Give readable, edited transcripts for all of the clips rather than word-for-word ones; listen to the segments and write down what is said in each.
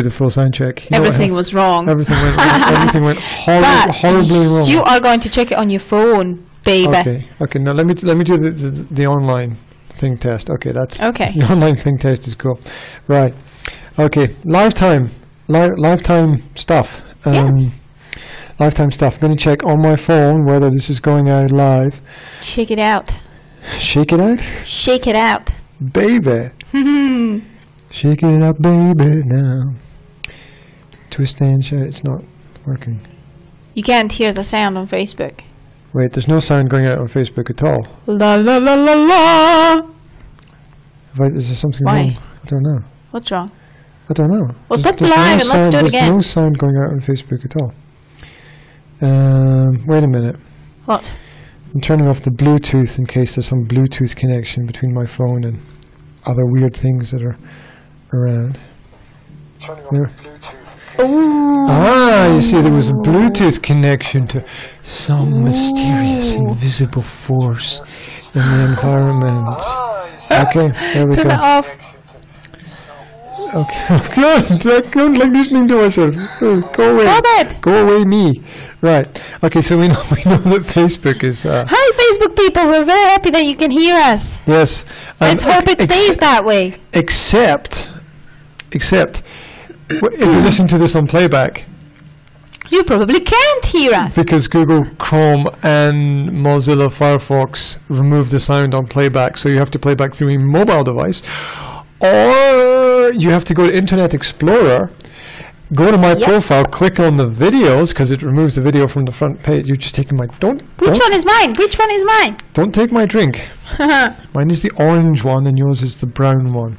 do the full sound check. Everything was wrong. Everything went wrong. Everything went horribly wrong. You are going to check it on your phone, baby. Okay. Now let me do the online thing test. Okay, that's okay. The online thing test is cool. Right. Okay. Lifetime stuff. Yes. Lifetime stuff. I'm going to check on my phone whether this is going out live. Shake it out. Shake it out? Shake it out. Baby. Shake it up, baby, now. Twist and shout. It's not working. You can't hear the sound on Facebook. Wait, there's no sound going out on Facebook at all. La la la la la. Is there something wrong? I don't know. What's wrong? I don't know. Well, stop the live and let's do it again. There's no sound going out on Facebook at all. Wait a minute. What? I'm turning off the Bluetooth in case there's some Bluetooth connection between my phone and other weird things that are around. Turning off the Bluetooth. Ooh. You see, there was a Bluetooth connection to some mysterious invisible force in the environment. Okay, there we go. Turn it off. Okay, don't like listening to myself. Go away. Stop it. Go away, me. Right. Okay, so we know that Facebook is. Hi, Facebook people. We're very happy that you can hear us. Yes. Let's hope it stays that way. Except, if you listen to this on playback, you probably can't hear us because Google Chrome and Mozilla Firefox remove the sound on playback, so you have to play back through a mobile device, or you have to go to Internet Explorer, go to my profile, click on the videos because it removes the video from the front page. You're just taking my Which one is mine? Which one is mine? Don't take my drink. Mine is the orange one, and yours is the brown one.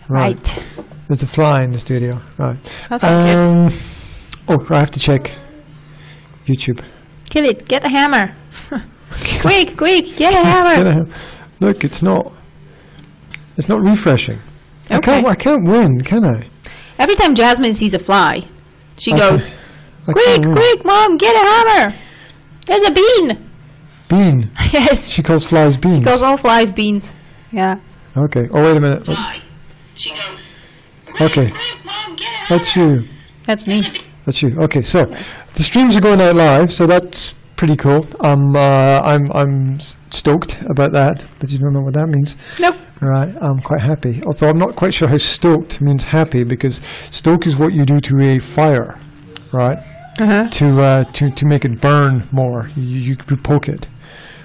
Right. There's a fly in the studio. Right. That's not good. Oh, I have to check YouTube. Kill it. Get a hammer. Quick, get a hammer. Look, it's not refreshing. Okay. I can't win, can I? Every time Jasmine sees a fly, she goes, quick, Mom, get a hammer. There's a bean. Bean? Yes. She calls flies beans. She calls all flies beans. Yeah. Okay. Oh, wait a minute. She goes, okay. Mom, get a hammer. That's you. That's me. That's you. Okay, so the streams are going out live, so that's pretty cool. I'm stoked about that, but you don't know what that means. Nope. Right, I'm quite happy. Although I'm not quite sure how stoked means happy, because stoke is what you do to a fire, right? To make it burn more. You poke it,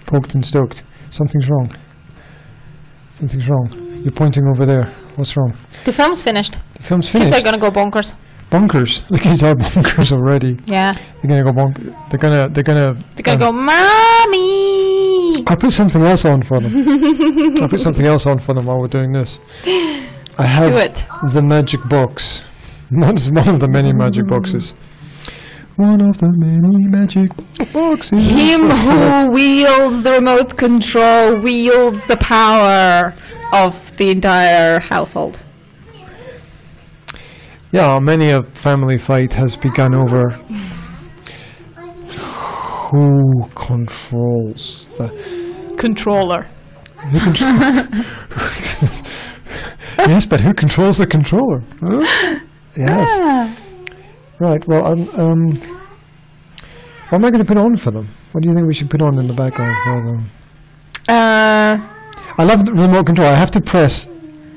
poked and stoked. Something's wrong. Something's wrong. You're pointing over there. What's wrong? The film's finished. The film's finished. Kids are gonna go bonkers. Bonkers. The kids are bonkers already. Yeah. They're gonna go bonkers. They're gonna go, Mommy! I'll put something else on for them. I'll put something else on for them while we're doing this. I have the magic box. One of the many magic boxes. One of the many magic boxes. Him who wields the remote control wields the power of the entire household. Yeah, many a family fight has begun over who controls the controller. Who yes, but who controls the controller? Huh? Yes. Yeah. Right. Well, what am I going to put on for them? What do you think we should put on in the background for them? I love the remote control. I have to press.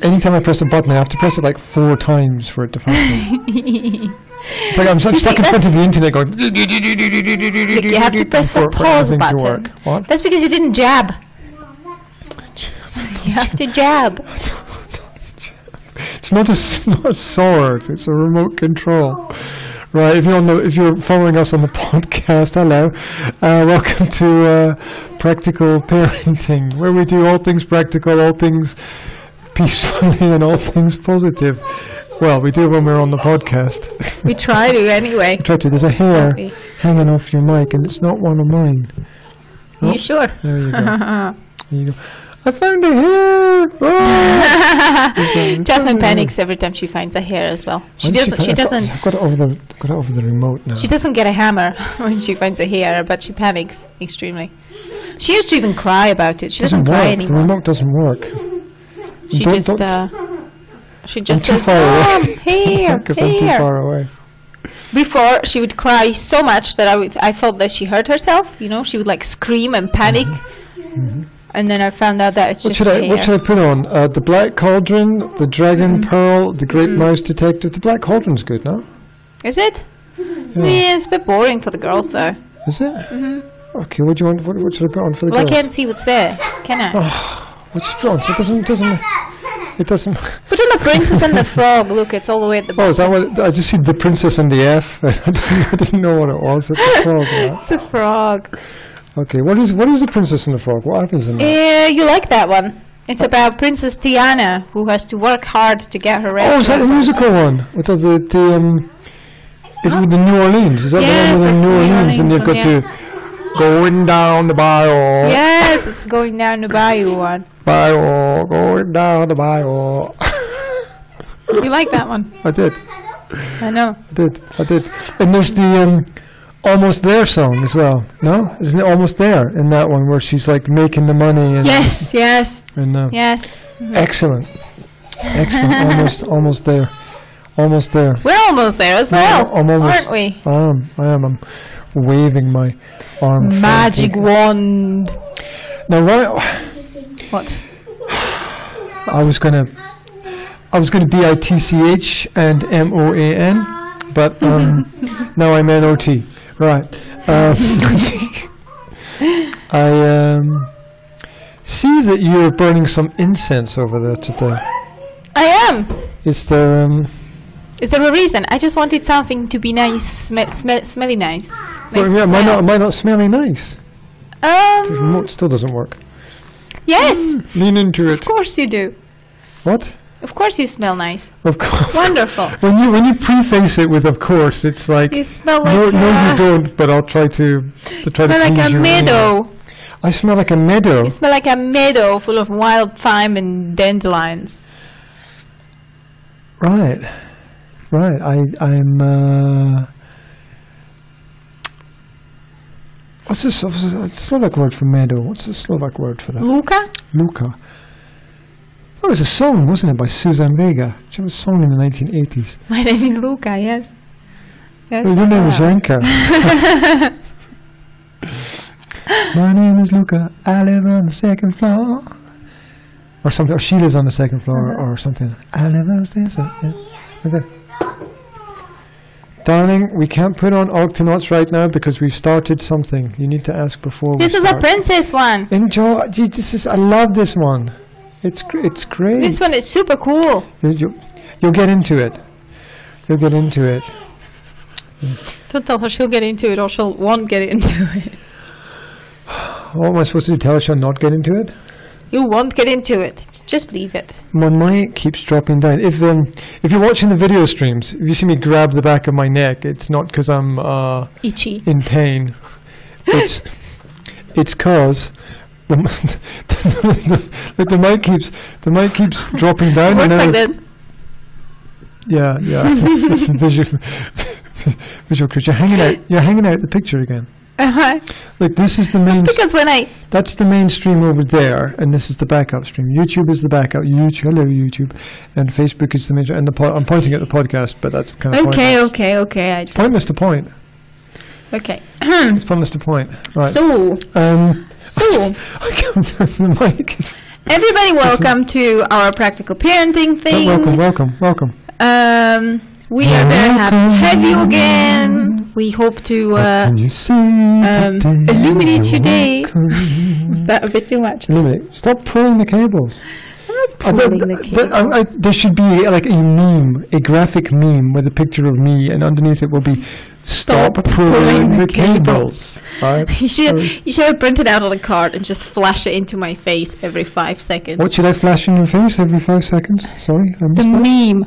Anytime I press a button, I have to press it like 4 times for it to function. It's like I'm stuck in front of the internet going. Look, you have to press the pause button. What? That's because you didn't jab. You have to jab. It's not a sword. It's a remote control. Right. If you're following us on the podcast, hello. Welcome to Practical Parenting, where we do all things practical, all things peacefully, and all things positive. Well, we do when we're on the podcast. We try to anyway. We try to. There's a hair hanging off your mic, and it's not one of mine. Are you sure? There you go. There you go. I found a hair. Oh! Jasmine panics every time she finds a hair as well. She doesn't. I've got it over the remote now. She doesn't get a hammer when she finds a hair, but she panics extremely. She used to even cry about it. She doesn't cry anymore. The remote doesn't work. She She just I'm too says, far away. "Mom, here, Because I'm too here." far away. Before, she would cry so much that I thought that she hurt herself. You know, she would like scream and panic. And then I found out that it's What just should I hair. What should I put on? The Black Cauldron, the Dragon Pearl, the Great Mouse Detective. The Black Cauldron's good, no? Is it? Yeah, it's a bit boring for the girls, though. Is it? Okay, what do you want? What should I put on for the Well, I girls? can't see what's there, can I? What should I put on? So it doesn't. Put on the princess and the frog. Look, it's all the way at the Oh, bottom. is that what? I just see the princess and the F. I didn't know what it was. It's a frog. Yeah. It's a frog. Okay, what is the princess and the frog? What happens in that? You like that one? It's about Princess Diana, who has to work hard to get her Oh, is that the musical one with the is it with the New Orleans? Is that Yes, the one with the that's New the New Orleans? And Orleans they've got to going down the bayou. Yes, it's going down the bayou one. Bayou, going down the bayou. You like that one? I did. I know. I did. And there's the Almost There song as well. No? Isn't it Almost There in that one where she's like making the money? And Yes, yes, And, yes. Excellent. Almost there. Almost there. We're almost there as well, I'm almost, aren't we? I am. I'm waving my arm. Magic frantically. wand. Now, What? I was gonna BITCH and MOAN, but now I'm NOT. Right. I see that you're burning some incense over there today. I am. Is there Is there a reason? I just wanted something to be nice, smelly nice. well, yeah, am I not smelling nice? The Um. remote still doesn't work. Yes. Lean into it. Of course you do. What? Of course you smell nice. Of course. Wonderful. When you preface it with "of course," it's like You smell like no, you don't. But I'll try to smell like please a you anyway. meadow. I smell like a meadow. You smell like a meadow full of wild thyme and dandelions. Right. I'm. What's the Slovak word for meadow? What's the Slovak word for that? Luka? Luka. That was a song, wasn't it, by Susan Vega? She was a song in the 1980s. My name is Luka, yes. Yes. Well, your name is Janka. My name is Luca. I live on the second floor. Or something. Or she lives on the second floor or something. I live on the second floor. Okay. Darling, we can't put on Octonauts right now because we've started something. You need to ask before This we is start. a princess one. Enjoy. Gee, I love this one. It's great. This one is super cool. You'll get into it. You'll get into it. Don't tell her she'll get into it or she won't get into it. What am I supposed to do? Tell her she'll not get into it? You won't get into it. Just leave it. My mic keeps dropping down. If you're watching the video streams, if you see me grab the back of my neck, it's not because I'm Itchy. in pain. It's cause the mic keeps dropping down. It works and like then this. Yeah. It's a visual creature. You're hanging out the picture again. Uh-huh. Like this is the main. Because when I... That's the main stream over there, and this is the backup stream. YouTube is the backup. Hello YouTube, and Facebook is the major. And I'm pointing at the podcast, but that's kind of pointless. Okay. I just... Pointless to point. Okay. It's pointless to point. Right. So... I can't turn the mic. Everybody welcome to our practical parenting thing. Welcome. We are very happy to have you again. We hope to illuminate your day. Was that a bit too much? Illuminate. Stop pulling the cables. Pulling There should be like a meme, a graphic meme with a picture of me, and underneath it will be "Stop pulling the cables." Right? You should have printed out on a card and just flash it into my face every 5 seconds. What should I flash in your face every 5 seconds? Sorry, I missed that. Meme.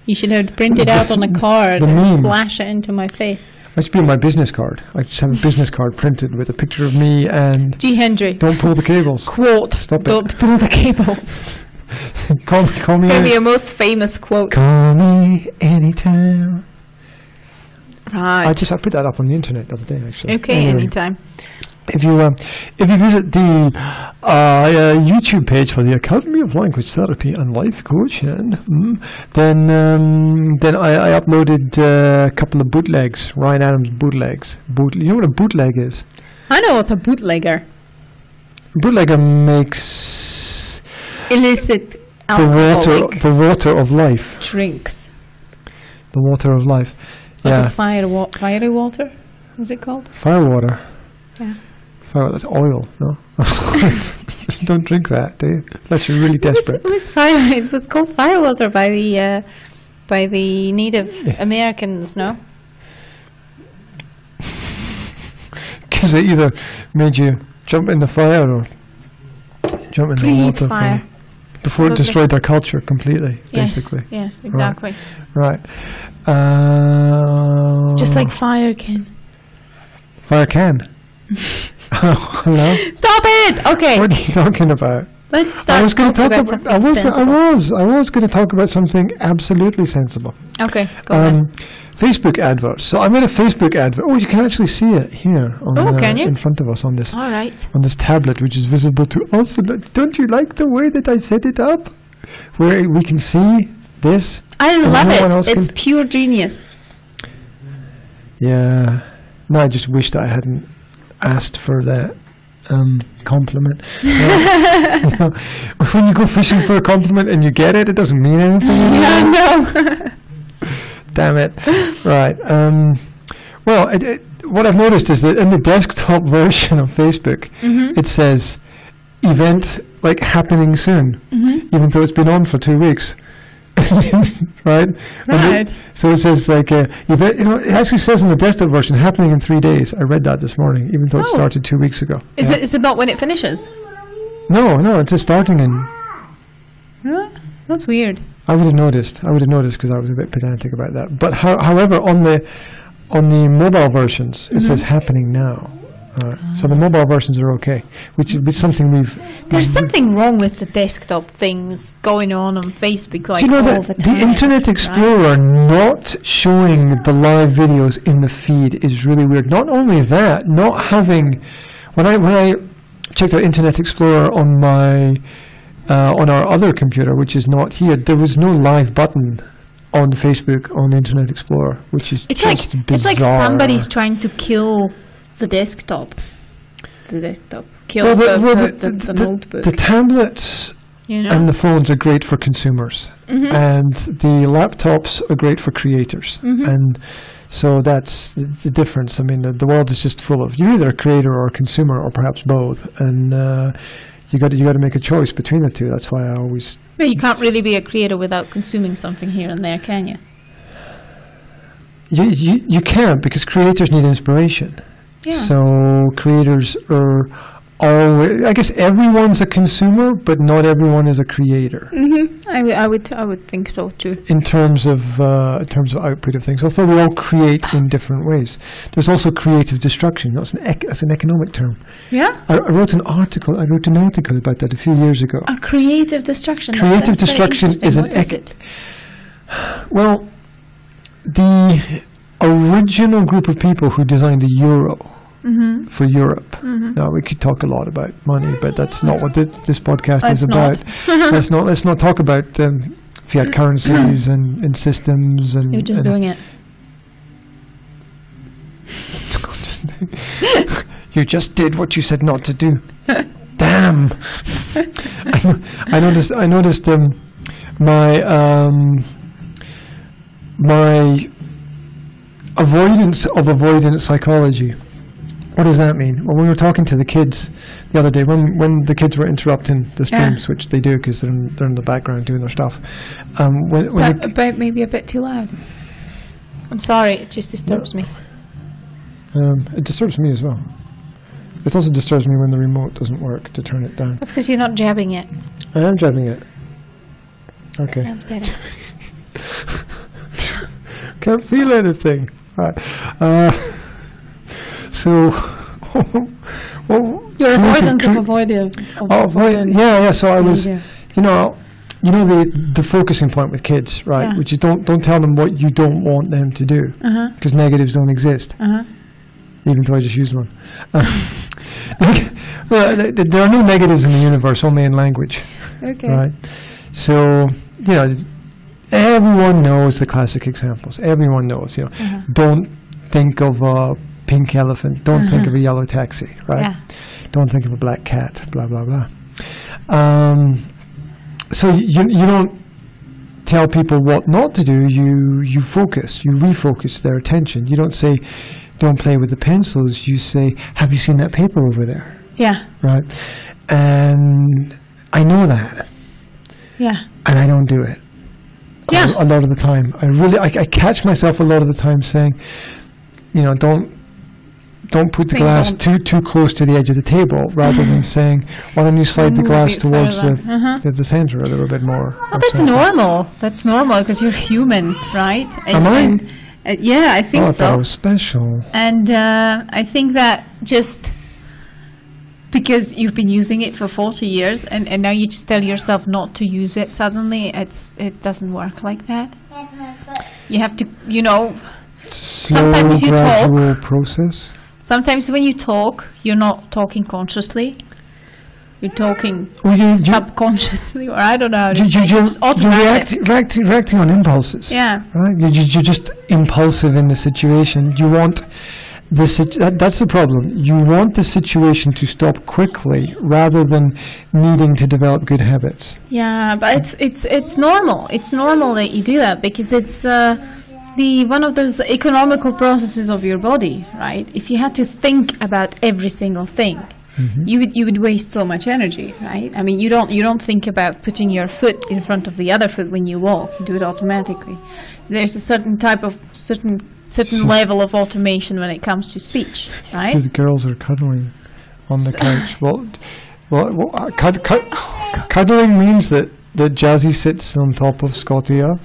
You should have printed out on a card The and meme. flash it into my face. That should be on my business card. I just have a business card printed with a picture of me and G. Hendrey. "Don't pull the cables." Quote. Stop it. Don't pull the cables. Call me. It's going to be your most famous quote. Call me anytime. Right. I put that up on the internet the other day, actually. Okay, Anyway. anytime. if you visit the YouTube page for the Academy of Language Therapy and Life Coaching, then I uploaded a couple of bootlegs, Ryan Adams bootlegs. You know what a bootleg is? I know what's a bootlegger. Bootlegger makes illicit alcoholic the water of life. Drinks. The water of life. Like a fiery water. What's it called? Firewater. Yeah. Fire. That's oil. No. Don't drink that, do you? Unless you're really desperate. It was called firewater by the Native Americans. No. Because it either made you jump in the fire or jump in the water. Fire. Before it destroyed their culture completely, basically. Yes, exactly. Right. Just like fire can. Fire can? Oh, hello? Stop it! Okay. What are you talking about? Let's start. I was going to talk about something absolutely sensible. Okay, go ahead. Facebook adverts. So I made a Facebook advert. Oh, you can actually see it here can you? in front of us on this. All right. On this tablet, which is visible to us. Don't you like the way that I set it up, where we can see this? I love it. It's pure genius. Yeah. No, I just wish that I hadn't asked for that compliment. You know, when you go fishing for a compliment and you get it, it doesn't mean anything. Yeah, no. Damn it. Right. Well, what I've noticed is that in the desktop version of Facebook, it says event like happening soon, even though it's been on for 2 weeks. Right? So it says like, event, it actually says in the desktop version happening in 3 days. I read that this morning, even though it started 2 weeks ago. Is it not when it finishes? No, it's just starting in... Huh? That's weird. I would have noticed because I was a bit pedantic about that. But however, on the mobile versions, it says happening now. So the mobile versions are okay, which is something There's something wrong with the desktop things going on Facebook do you know all that the time. The Internet Explorer not showing the live videos in the feed is really weird. Not only that, not having... When I checked out Internet Explorer on my... on our other computer, which is not here, there was no live button on Facebook on Internet Explorer, which is bizarre. It's like somebody's trying to kill the desktop. Kill the notebook. The tablets and the phones are great for consumers, and the laptops are great for creators, and so that's the difference. I mean, the world is just full of, you're either a creator or a consumer, or perhaps both, and you got to make a choice between the two. That's why I always... But you can't really be a creator without consuming something here and there, can you? You can't, because creators need inspiration. Yeah. So creators are always... I guess everyone's a consumer, but not everyone is a creator. I would think so too. In terms of output of things, although we all create in different ways. There's also creative destruction. That's an economic term. Yeah. I wrote an article about that a few years ago. A creative destruction. Creative destruction is an... What is it? Well, the original group of people who designed the euro for Europe. Now, we could talk a lot about money, but that's not what this podcast is about. Let's not talk about fiat currencies and systems. And you're just doing it. You just did what you said not to do. Damn. I noticed my avoidance psychology. What does that mean? Well, we were talking to the kids the other day, when the kids were interrupting the streams, which they do because they're in the background doing their stuff. Is that maybe a bit too loud? I'm sorry, it just disturbs me. It disturbs me as well. It also disturbs me when the remote doesn't work to turn it down. That's because you're not jabbing it. I am jabbing it. Okay. That's better. Can't feel anything. Right. So, well, your avoidance of avoiding. Yeah. So I was, you know the focusing point with kids, right? Yeah. Which is don't tell them what you don't want them to do, because negatives don't exist. even though I just used one. Well, there are no negatives in the universe, only in language. Okay. Right? So, everyone knows the classic examples. Everyone knows, don't think of a pink elephant. Don't think of a yellow taxi, right? Yeah. Don't think of a black cat, blah, blah, blah. So you don't tell people what not to do. You focus. You refocus their attention. You don't say, don't play with the pencils. You say, have you seen that paper over there? Yeah. Right? And I know that. Yeah. And I don't do it. Yeah. A lot of the time. I catch myself a lot of the time saying, don't put the glass too close to the edge of the table, rather than saying, why don't you slide the glass towards the center a little bit more. Well, that's normal. That's normal because you're human, right? Am I? Yeah, I think I so. thought I was special. And I think that just because you've been using it for 40 years and now you just tell yourself not to use it suddenly, it doesn't work like that. You have to, sometimes you talk. Process. Sometimes when you talk, you're not talking consciously. You're talking subconsciously, or I don't know how to say it. Just automatic. You're reacting on impulses. Yeah. Right? You're just impulsive in the situation. You want that's the problem. You want the situation to stop quickly rather than needing to develop good habits. Yeah, but it's normal. It's normal that you do that because it's one of those economical processes of your body, right? If you had to think about every single thing, you would waste so much energy, right? I mean, you don't think about putting your foot in front of the other foot when you walk. You do it automatically. There's a certain level of automation when it comes to speech, right? So the girls are cuddling on the couch. Cuddling means that Jazzy sits on top of Scottia.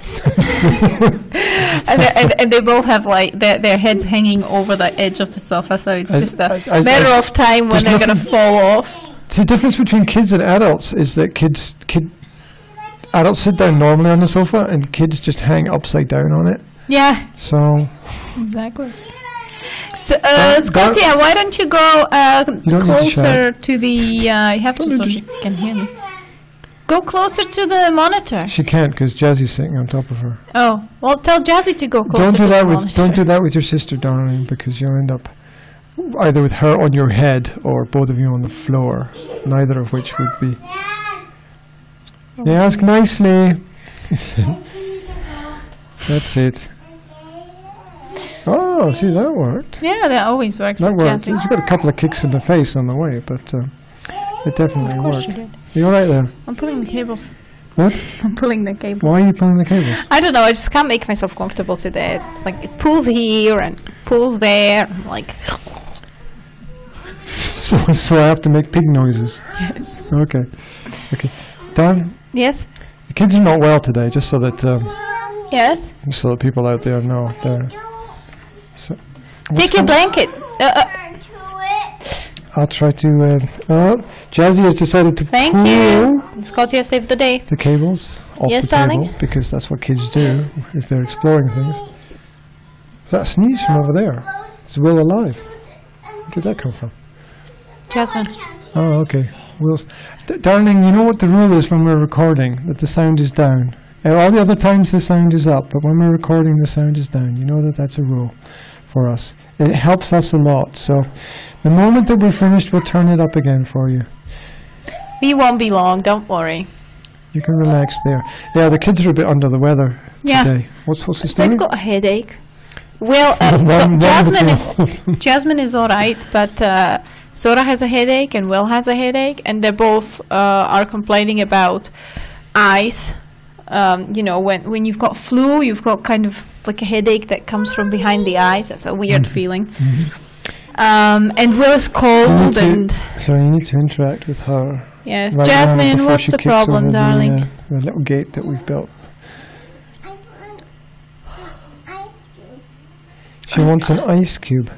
and they both have their heads hanging over the edge of the sofa, so it's just a matter of time when they're going to fall off. The difference between kids and adults is that adults sit down normally on the sofa and kids just hang upside down on it. Yeah. So. Exactly. So, Scottia, why don't you go closer to the? You have to so she can hear me. Go closer to the monitor. She can't because Jazzy's sitting on top of her. Oh, well, tell Jazzy to go closer to the monitor. Don't do that with your sister, darling, because you'll end up either with her on your head or both of you on the floor, neither of which would be. You ask nicely. That's it. Oh, see, that worked. Yeah, that always works. That worked. You got a couple of kicks in the face on the way, but it definitely worked. Of course you did. Are you all right there? I'm pulling the cables. What? I'm pulling the cables. Why are you pulling the cables? I don't know. I just can't make myself comfortable today. It's like it pulls here and pulls there. I'm like. So I have to make pig noises. Yes. Okay. Dan? Yes? The kids are not well today, just so that... yes? Just so that people out there know. So, take your blanket. I'll try to... Jazzy has decided to Thank pull... you. Scottia saved the day. The cables off the table, because that's what kids do, is they're exploring things. Is that a sneeze from over there? Is Will alive? Where did that come from? Jasmine. Oh, okay. Will's... darling, you know what the rule is when we're recording? That the sound is down. All the other times the sound is up, but when we're recording the sound is down. You know that's a rule for us. It helps us a lot. So the moment that we're finished, we'll turn it up again for you. We won't be long, don't worry. You can relax there. Yeah, the kids are a bit under the weather today. What's the story? They've got a headache. Well, Jasmine is all right, but Sora has a headache and Will has a headache, and they both are complaining about eyes. When you've got flu, you've got kind of like a headache that comes from behind the eyes. That's a weird feeling. And Will is cold. So you need to interact with her. Yes, right, Jasmine, what's the problem, darling? The little gate that we've built. She wants an ice cube.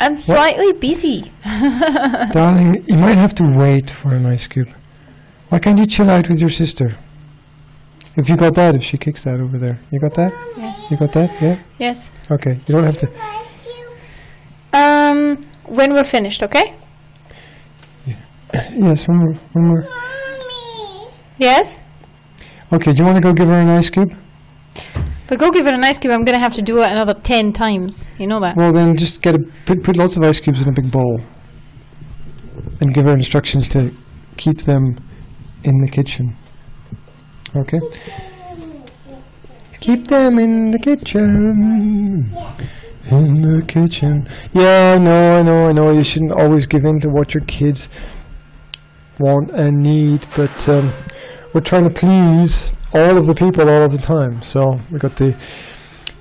I'm slightly busy. Darling, you might have to wait for an ice cube. Why can't you chill out with your sister? If you got that, if she kicks that over there. You got that? Yes. You got that? Yeah? Yes. Okay, you don't have to... when we're finished, okay? Yes, one more. Mommy. Yes? Okay, do you want to go give her an ice cube? If I go give her an ice cube, I'm going to have to do it another 10 times. You know that? Well, then just put lots of ice cubes in a big bowl. And give her instructions to keep them in the kitchen. Okay? Keep them in the kitchen. In the kitchen. Yeah, I know. You shouldn't always give in to what your kids want and need, but we're trying to please all of the people all of the time. So we got the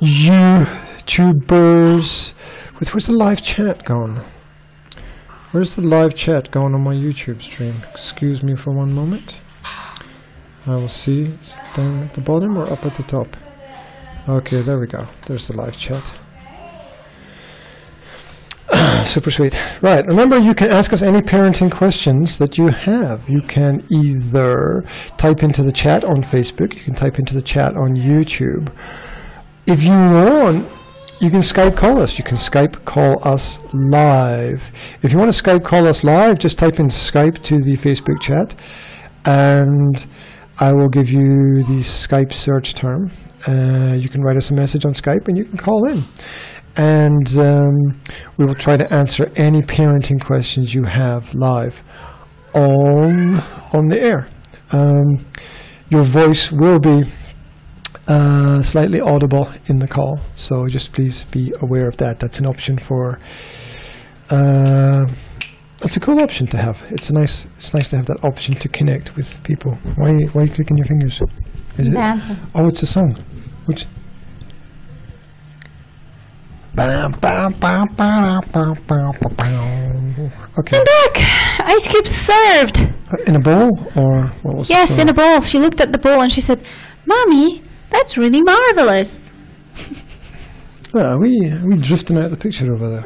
YouTubers. Where's the live chat gone? Where's the live chat going on my YouTube stream? Excuse me for one moment. I will see. Is it down at the bottom or up at the top? Okay, there we go. There's the live chat. Super sweet. Right, remember you can ask us any parenting questions that you have. You can either type into the chat on Facebook, you can type into the chat on YouTube. If you want, you can Skype call us. You can Skype call us live. If you want to Skype call us live, just type in Skype to the Facebook chat, and I will give you the Skype search term. You can write us a message on Skype, and you can call in. And we will try to answer any parenting questions you have live on the air. Your voice will be slightly audible in the call, so just please be aware of that. That's an option for. That's a cool option to have. It's nice to have that option to connect with people. Why are you clicking your fingers? Is it? Oh, it's a song. Which? Okay. I'm back! Ice cube served! In a bowl? Or what was Yes, in a bowl. She looked at the bowl and she said, Mommy, that's really marvelous. We drifting out the picture over there.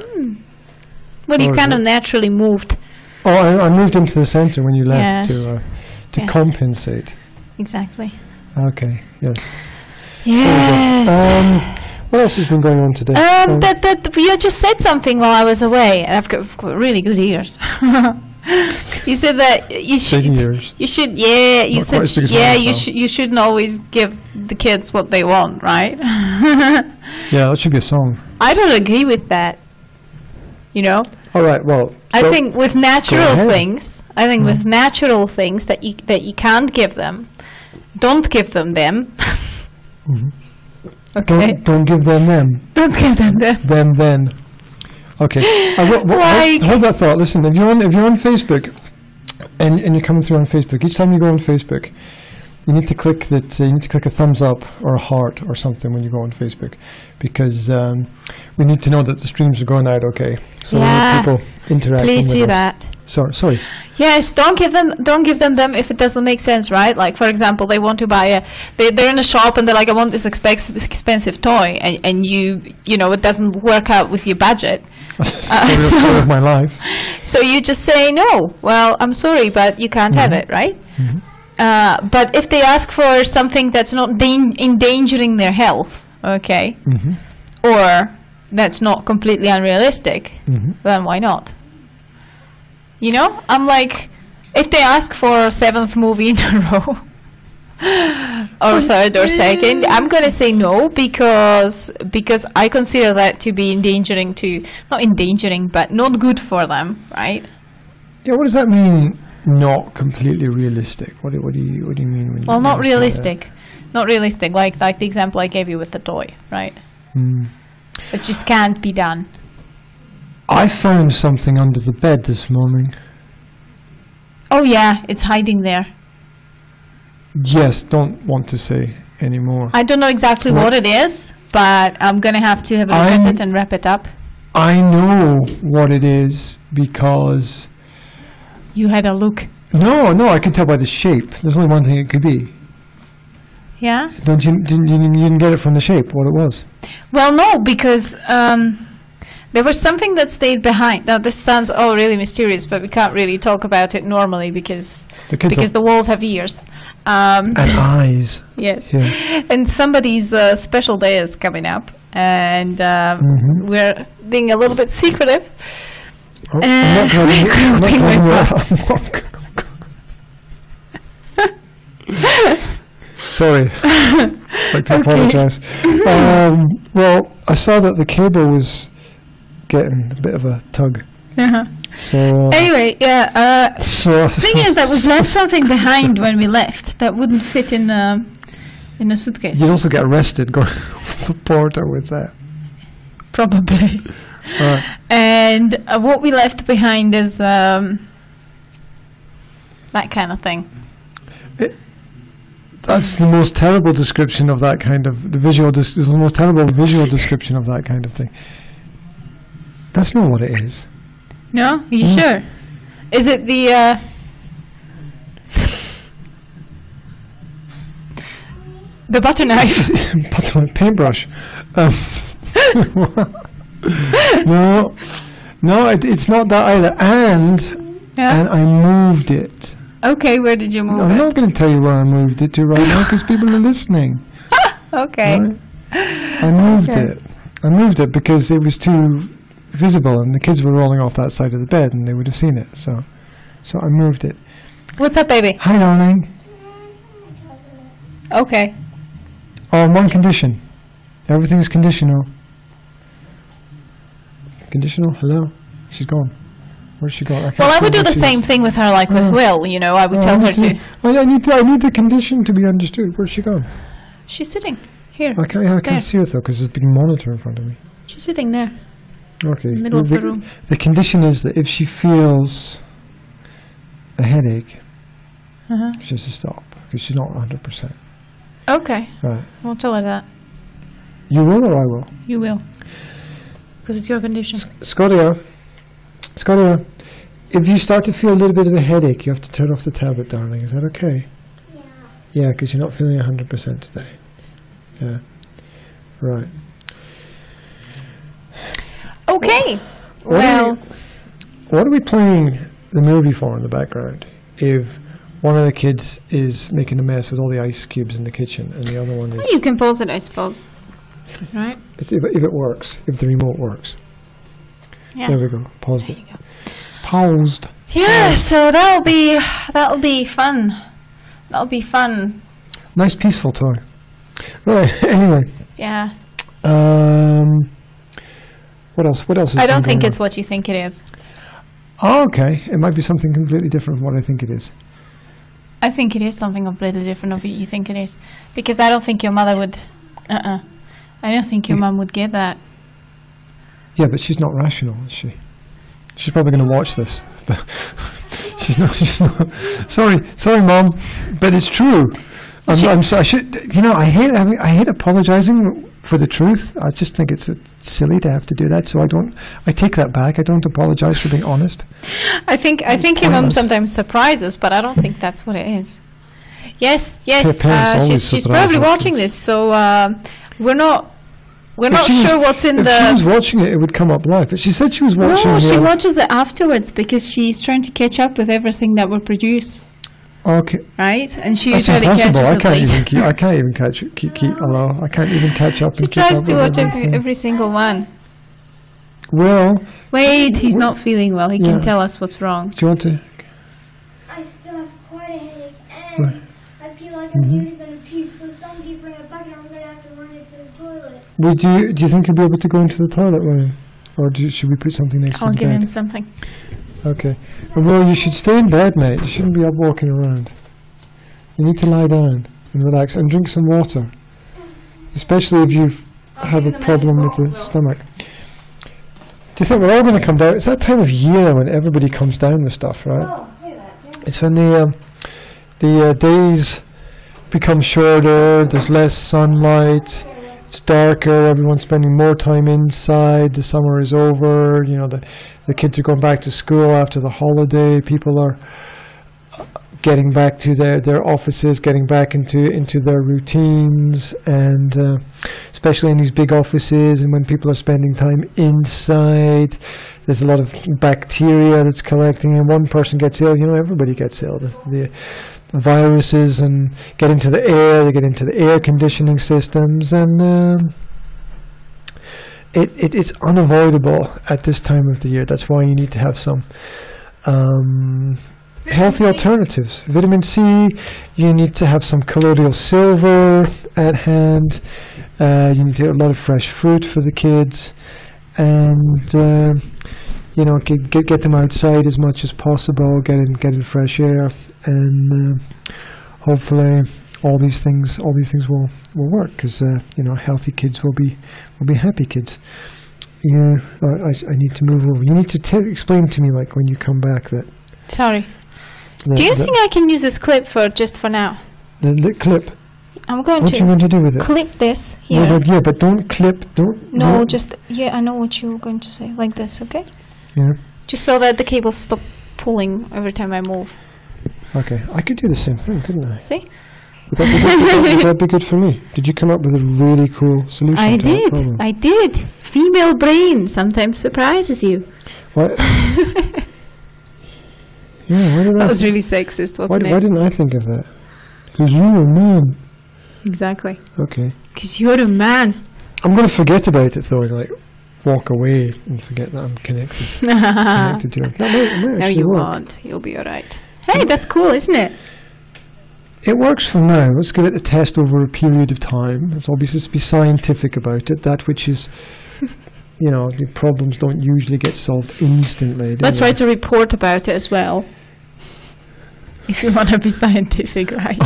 Well, you kind of naturally moved. Oh, I moved into the center when you left to Yes. compensate. Exactly. Okay, yes. Yes. What else has been going on today? You just said something while I was away, and I've got really good ears. You said that you should. You should. Yeah, you said. You shouldn't always give the kids what they want, right? Yeah, that should be a song. I don't agree with that. You know. All right. Well, I think with natural things. I think with natural things that you can't give them, don't give them. Mm-hmm. Okay. Don't give them them. Don't give them them. Them then. Okay. Hold that thought. Listen, if you're on Facebook, and you're coming through on Facebook, each time you go on Facebook, you need to click that. You need to click a thumbs up or a heart or something when you go on Facebook, because we need to know that the streams are going out okay. So we need people interacting Please with do us. that. Sorry. Yes, don't give them them if it doesn't make sense, right? Like, for example, they want to buy they're in a shop and they're like, I want this expensive toy, and you know it doesn't work out with your budget. Story of my life. So you just say no. Well, I'm sorry, but you can't have it, right? Mm-hmm. But if they ask for something that's not endangering their health, okay, or that's not completely unrealistic, then why not? You know, I'm like, if they ask for a 7th movie in a row, or 3rd or 2nd, I'm gonna say no, because I consider that to be not endangering, but not good for them, right? Yeah, what does that mean? Not completely realistic. What do you mean when you? Well, not realistic, not realistic. Like the example I gave you with the toy, right? It just can't be done. I found something under the bed this morning. Oh yeah, it's hiding there. Yes, don't want to say anymore. I don't know exactly what it is, but I'm gonna have to have a look at it and wrap it up. I know what it is because... You had a look. No, I can tell by the shape. There's only one thing it could be. Yeah? You didn't get it from the shape, what it was? Well, no, because there was something that stayed behind. Now, this sounds really mysterious, but we can't really talk about it normally because the walls have ears. And eyes. Yes. Yeah. And somebody's special day is coming up, and we're being a little bit secretive. Oh, I'm not Sorry, I'd like to apologise. Well, I saw that the cable was getting a bit of a tug. So anyway, thing is that we've left something behind when we left that wouldn't fit in a suitcase. You'd also get arrested going over the border with that. Probably. Right. And what we left behind is that kind of thing. That's the most terrible description of that kind of the most terrible visual description of that kind of thing. That's not what it is. No? Are you sure? Is it the butter knife? Butter knife, paintbrush. No, it's not that either. And I moved it. Okay, where did you move it? I'm not going to tell you where I moved it to right now because people are listening. Okay. Right? I moved it. I moved it because it was too visible and the kids were rolling off that side of the bed and they would have seen it. So I moved it. What's up, baby? Hi, darling. Okay. On one condition. Everything's conditional. Conditional? Hello? She's gone. Where's she gone? Well, I would do the same thing with her, like with Will, you know. I would tell her to... I need the condition to be understood. Where's she gone? She's sitting here. I can't see her, though, because there's a big monitor in front of me. She's sitting there. Okay. In the middle of the room. The condition is that if she feels a headache, she has to stop, because she's not 100%. Okay. Right. I'll tell her that. You will or I will? You will. Because it's your condition. Scotia, if you start to feel a little bit of a headache, you have to turn off the tablet, darling. Is that okay? Yeah. Yeah, because you're not feeling 100% today. Yeah. Right. Okay. What are we playing the movie for in the background if one of the kids is making a mess with all the ice cubes in the kitchen and the other one is... You can pause it, I suppose. Right? If it works, if the remote works. Yeah. There we go. Paused it. Paused. Yeah, so that'll be fun. That'll be fun. Nice peaceful toy. Right, anyway. Yeah. What else? I don't think it's what you think it is. Oh, okay. It might be something completely different from what I think it is. I think it is something completely different of what you think it is. Because I don't think your mother would... I don't think your mum would get that. Yeah, but she's not rational, is she? She's probably going to watch this. But she's not. Sorry, Mom, but it's true. I hate apologizing for the truth. I just think it's silly to have to do that. So I take that back. I don't apologize for being honest. I think your mum sometimes surprises, but I don't think that's what it is. Yes. She's probably watching this, so we're not sure what's in the... If she was watching it, it would come up live. But she said she was watching... No, she watches it afterwards because she's trying to catch up with everything that we produce. Okay. Right? And she That's usually impossible. catches it late. I can't even catch up. She tries to watch every single one. Well... Wait, he's not feeling well. He can tell us what's wrong. Do you want to... I still have quite a headache and I feel like I'm nearly going to puke, so somebody bring a bucket. I'm going to have to run it to the toilet. Do you think you'll be able to go into the toilet, William? Or should we put something next to the bed? I'll give him something. Okay. Well, you should stay in bed, mate. You shouldn't be up walking around. You need to lie down and relax and drink some water. Especially if you have a problem with the stomach. Do you think we're all going to come down? It's that time of year when everybody comes down with stuff, right? Oh, look at that. It's when the days become shorter, there's less sunlight, it's darker, everyone's spending more time inside, the summer is over, the kids are going back to school after the holiday, people are getting back to their offices, getting back into their routines, and especially in these big offices, and when people are spending time inside, there's a lot of bacteria that's collecting, and one person gets ill, everybody gets ill. The viruses and get into the air, they get into the air conditioning systems, and it's unavoidable at this time of the year. That's why you need to have some healthy alternatives. Vitamin C, you need to have some colloidal silver at hand. You need to get a lot of fresh fruit for the kids, and you know, get them outside as much as possible. Get in fresh air, and hopefully all these things will work, because you know, healthy kids will be happy kids. Yeah, I need to move over. You need to explain to me, like, when you come back, that. Sorry. Do you think I can use this clip for now? The clip. I'm going what to. What do you want to do with it? Clip this here. Yeah, but don't clip. Don't. No, just I know what you were going to say. Like this, okay? Yeah. Just so that the cables stop pulling every time I move. Okay, I could do the same thing, couldn't I? See? Would that be good for me? Did you come up with a really cool solution? I to that problem? I did. Female brain sometimes surprises you. What? Yeah, why did That was really sexist, wasn't it? Why didn't I think of that? Because you're a man. Exactly. Okay. Because you're a man. I'm going to forget about it, though, and like walk away and forget that I'm connected to her. That might No, you work. won't. You'll be alright. Hey, that's cool, isn't it? It works for now. Let's give it a test over a period of time. Let's obviously be scientific about it. That which is, you know, the problems don't usually get solved instantly. Let's write a report about it as well. If you want to be scientific, right?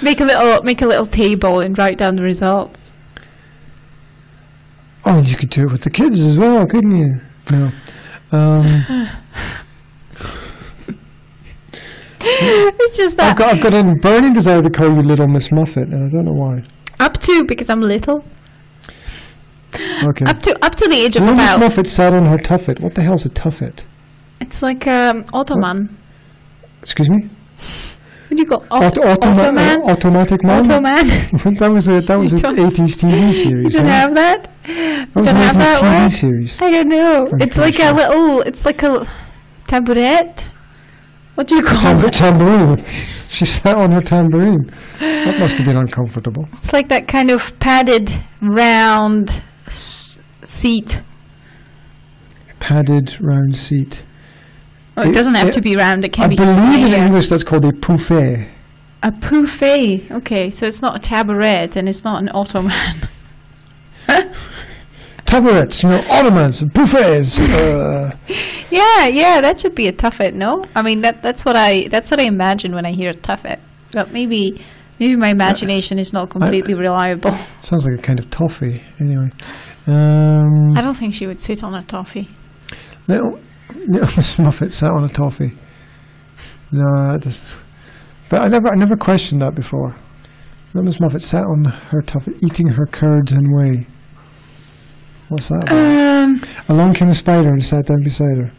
Make a little table and write down the results. Oh, and you could do it with the kids as well, couldn't you? No. It's just that I've got a burning desire to call you Little Miss Muffet, and I don't know why. up to, because I'm little. Okay. Up to the age of Little Miss about. Muffet sat on her tuffet. What the hell's a tuffet? It's like Ottoman. Excuse me? What do you call Automatic Man? Ottoman? that was an don't- 80s TV series. You don't huh? have that? That You was don't an have 80s that TV word? series. I don't know. I'm It's pretty like sure. a little. It's like a tabourette. What do you call it? Tambourine. She sat on her tambourine. That must have been uncomfortable. It's like that kind of padded, round seat. Padded round seat. Oh, it doesn't have to be round. It can be I believe in square. English that's called a pouffe. A pouffe. Okay, so it's not a tabourette and it's not an ottoman. Tabourets, you know, ottomans, buffets. Yeah, that should be a tuffet. No, I mean that's what I imagine when I hear a tuffet. But maybe my imagination is not completely reliable. Sounds like a kind of toffee. Anyway, I don't think she would sit on a toffee. little Miss Muffet sat on a toffee. No, but I never questioned that before. Little Miss Muffet sat on her toffee, eating her curds and whey. What's that about? Along came a spider and sat down beside her.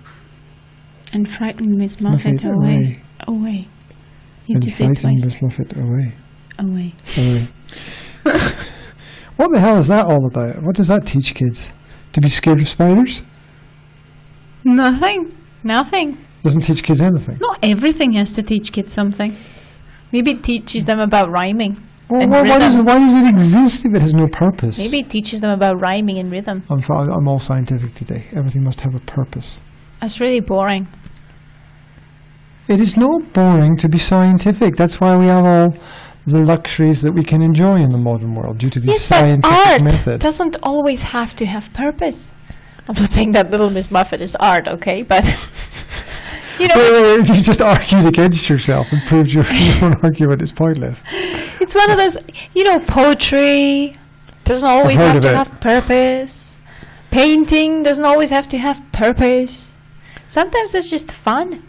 And frightened Miss Muffet away. Away. You have And to say it frightened twice. Miss Muffet away. Away. Away. What the hell is that all about? What does that teach kids? To be scared of spiders? Nothing. Doesn't teach kids anything. Not everything has to teach kids something. Maybe it teaches them about rhyming. Well, and why does rhythm. it exist if it has no purpose? Maybe it teaches them about rhyming and rhythm. I'm all scientific today. Everything must have a purpose. That's really boring. It is not boring to be scientific. That's why we have all the luxuries that we can enjoy in the modern world due to the Yes, but scientific art method. doesn't always have to have purpose. I'm not saying that Little Miss Muffet is art, okay? But, you know, Wait, you just argued against yourself and proved your own argument is pointless. it's one of those, you know, poetry doesn't always heard have of to it. have purpose. Painting doesn't always have to have purpose. Sometimes it's just fun.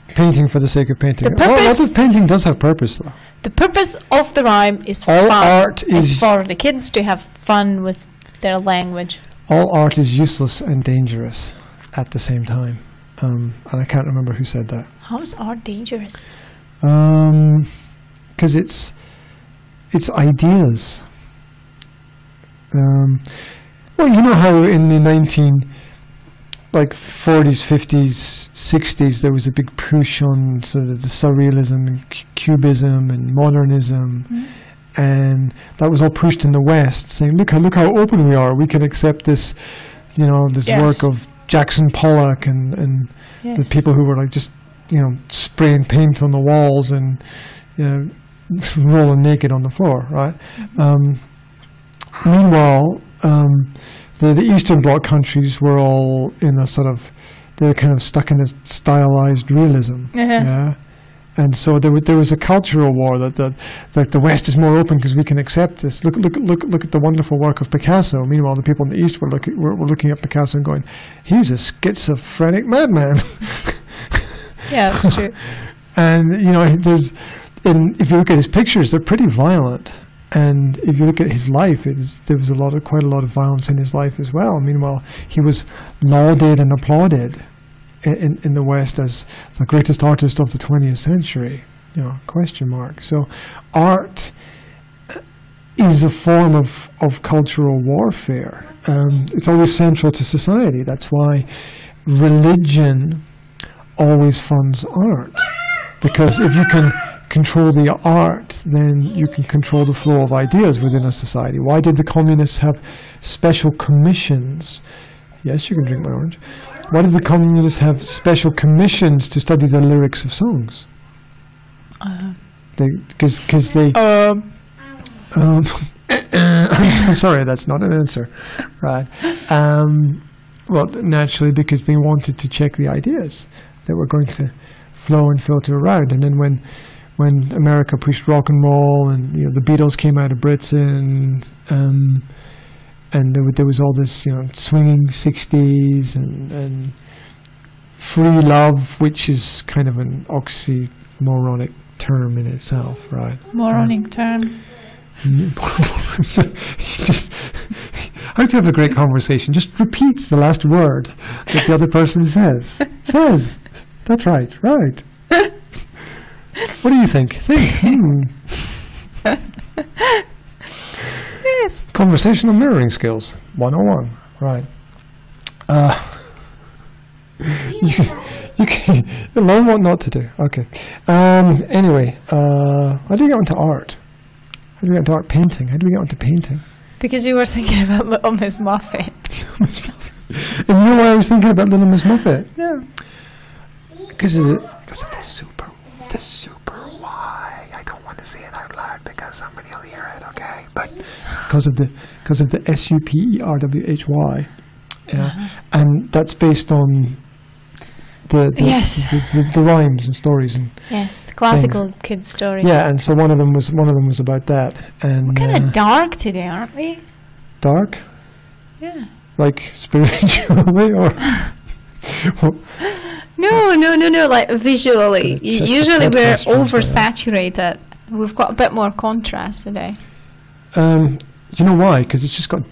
Painting for the sake of painting. The Well, a lot purpose- of painting does have purpose, though. The purpose of the rhyme is All fun. art It's is- for the kids to have fun with their language. All art is useless and dangerous at the same time. And I can't remember who said that. How is art dangerous? Because it's ideas. Well, you know how in the 40s, 50s, 60s, there was a big push on sort of the surrealism and cubism and modernism. and that was all pushed in the West, saying, look how open we are. We can accept this, this work of Jackson Pollock and the people who were like just, spraying paint on the walls and rolling naked on the floor, right? Meanwhile, the Eastern Bloc countries were all in a sort of, they were kind of stuck in this stylized realism. Yeah. And so there was a cultural war that the West is more open because we can accept this. Look at the wonderful work of Picasso. Meanwhile, the people in the East were looking at Picasso and going, he's a schizophrenic madman. Yeah, that's true. And if you look at his pictures, they're pretty violent. And if you look at his life, there was quite a lot of violence in his life as well. Meanwhile, he was lauded and applauded in the West as the greatest artist of the 20th century, question mark. So art is a form of cultural warfare. It's always central to society. That's why religion always funds art. Because if you can control the art, then you can control the flow of ideas within a society. Why did the communists have special commissions? Yes, you can drink my orange. Why did the communists have special commissions to study the lyrics of songs? Because they. I'm sorry, that's not an answer, right? Well, naturally, because they wanted to check the ideas that were going to flow and filter around. And then when America pushed rock and roll, and the Beatles came out of Britain, and there was all this swinging 60s and free love, which is kind of an oxymoronic term in itself, right? Moronic term. How to have a great conversation? Just repeat the last word that the other person says. That's right. Right. What do you think? Yes. Conversational mirroring skills 101. Right. You can learn what not to do. Okay. Anyway, how do you get onto art? How do we get onto art? Painting. How do we get onto painting? Because you were thinking about Little Miss Muffet. And you know why I was thinking about Little Miss Muffet? No. Because of the super why. I don't want to say it out loud because somebody will hear it, okay? But because of the SUPERWHY. Yeah. And that's based on the rhymes and stories and the classical kid stories. Yeah, and so one of them was about that. And we're kind of dark today, aren't we? Dark? Yeah. Like spiritually or? No, like visually. Usually we're oversaturated. We've got a bit more contrast today. You know why? Because it's just got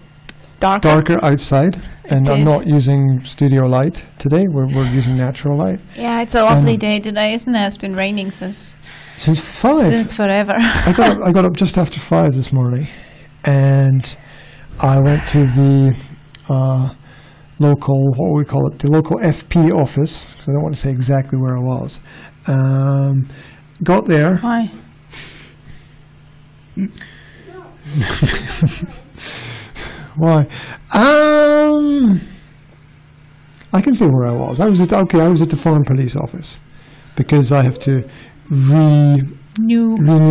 darker outside, and I'm not using studio light today. We're using natural light. Yeah, it's a lovely day today, isn't it? It's been raining since 5. Since forever. I got up just after 5 this morning, and I went to the local, what would we call it, the local FP office, because I don't want to say exactly where I was. Got there. Why? Why? I can say where I was. I was at the Foreign Police office because I have to renew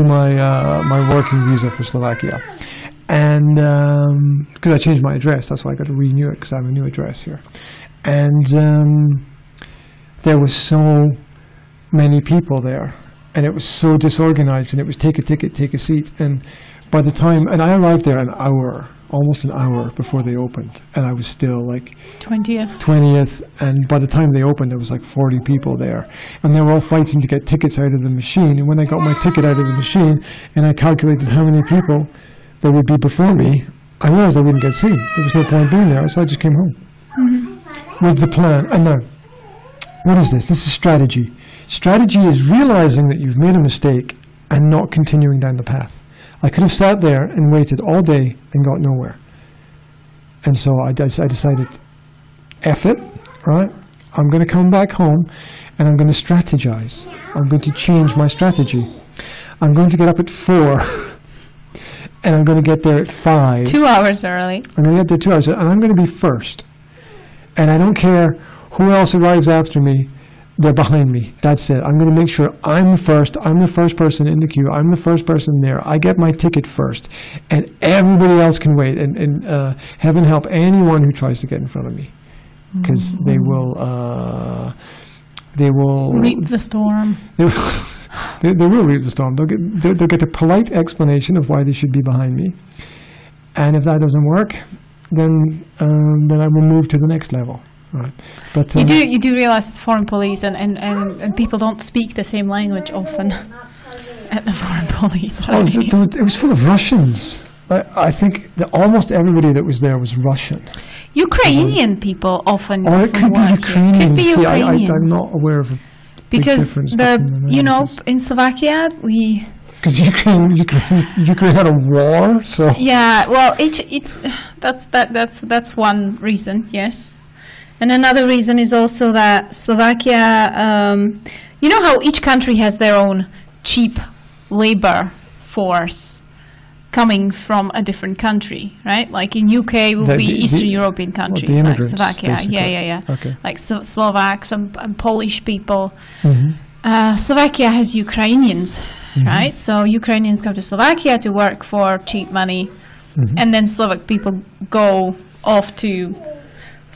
my working visa for Slovakia, and because I changed my address, that's why I got to renew it because I have a new address here, and there was so many people there, and it was so disorganized, and it was take a ticket, take a seat, and by the time, and I arrived there almost an hour before they opened, and I was still like 20th, and by the time they opened there was like 40 people there, and they were all fighting to get tickets out of the machine. And when I got my ticket out of the machine and I calculated how many people there would be before me, I realized I wouldn't get seen. There was no point being there, so I just came home with the plan. And now, what is this? This is strategy. Strategy is realizing that you've made a mistake and not continuing down the path. I could have sat there and waited all day and got nowhere. And so I decided, F it, right? I'm going to come back home and I'm going to strategize. I'm going to change my strategy. I'm going to get up at 4 and I'm going to get there at 5. 2 hours early. I'm going to get there 2 hours, and I'm going to be first. And I don't care who else arrives after me. They're behind me. That's it. I'm going to make sure I'm the first. I'm the first person in the queue. I'm the first person there. I get my ticket first, and everybody else can wait. And heaven help anyone who tries to get in front of me, because they will Reap the storm. They will reap the storm. They'll get a polite explanation of why they should be behind me, and if that doesn't work, then I will move to the next level. Right. But you do realize it's foreign police and people don't speak the same language often at the foreign police. Right? Oh, it was full of Russians. I think that almost everybody that was there was Russian. Ukrainian people often. Or it could be Ukrainian. Could be Ukrainian. I'm not aware of a big because difference between the languages. in Slovakia we. Because Ukraine had a war, so. Yeah, well, that's one reason. Yes. And another reason is also that Slovakia, you know how each country has their own cheap labor force coming from a different country, right? Like in UK, it will be Eastern European countries, like Slovakia. Basically. Yeah. Okay. Like Slovaks and Polish people. Mm-hmm. Slovakia has Ukrainians, right? So Ukrainians come to Slovakia to work for cheap money, and then Slovak people go off to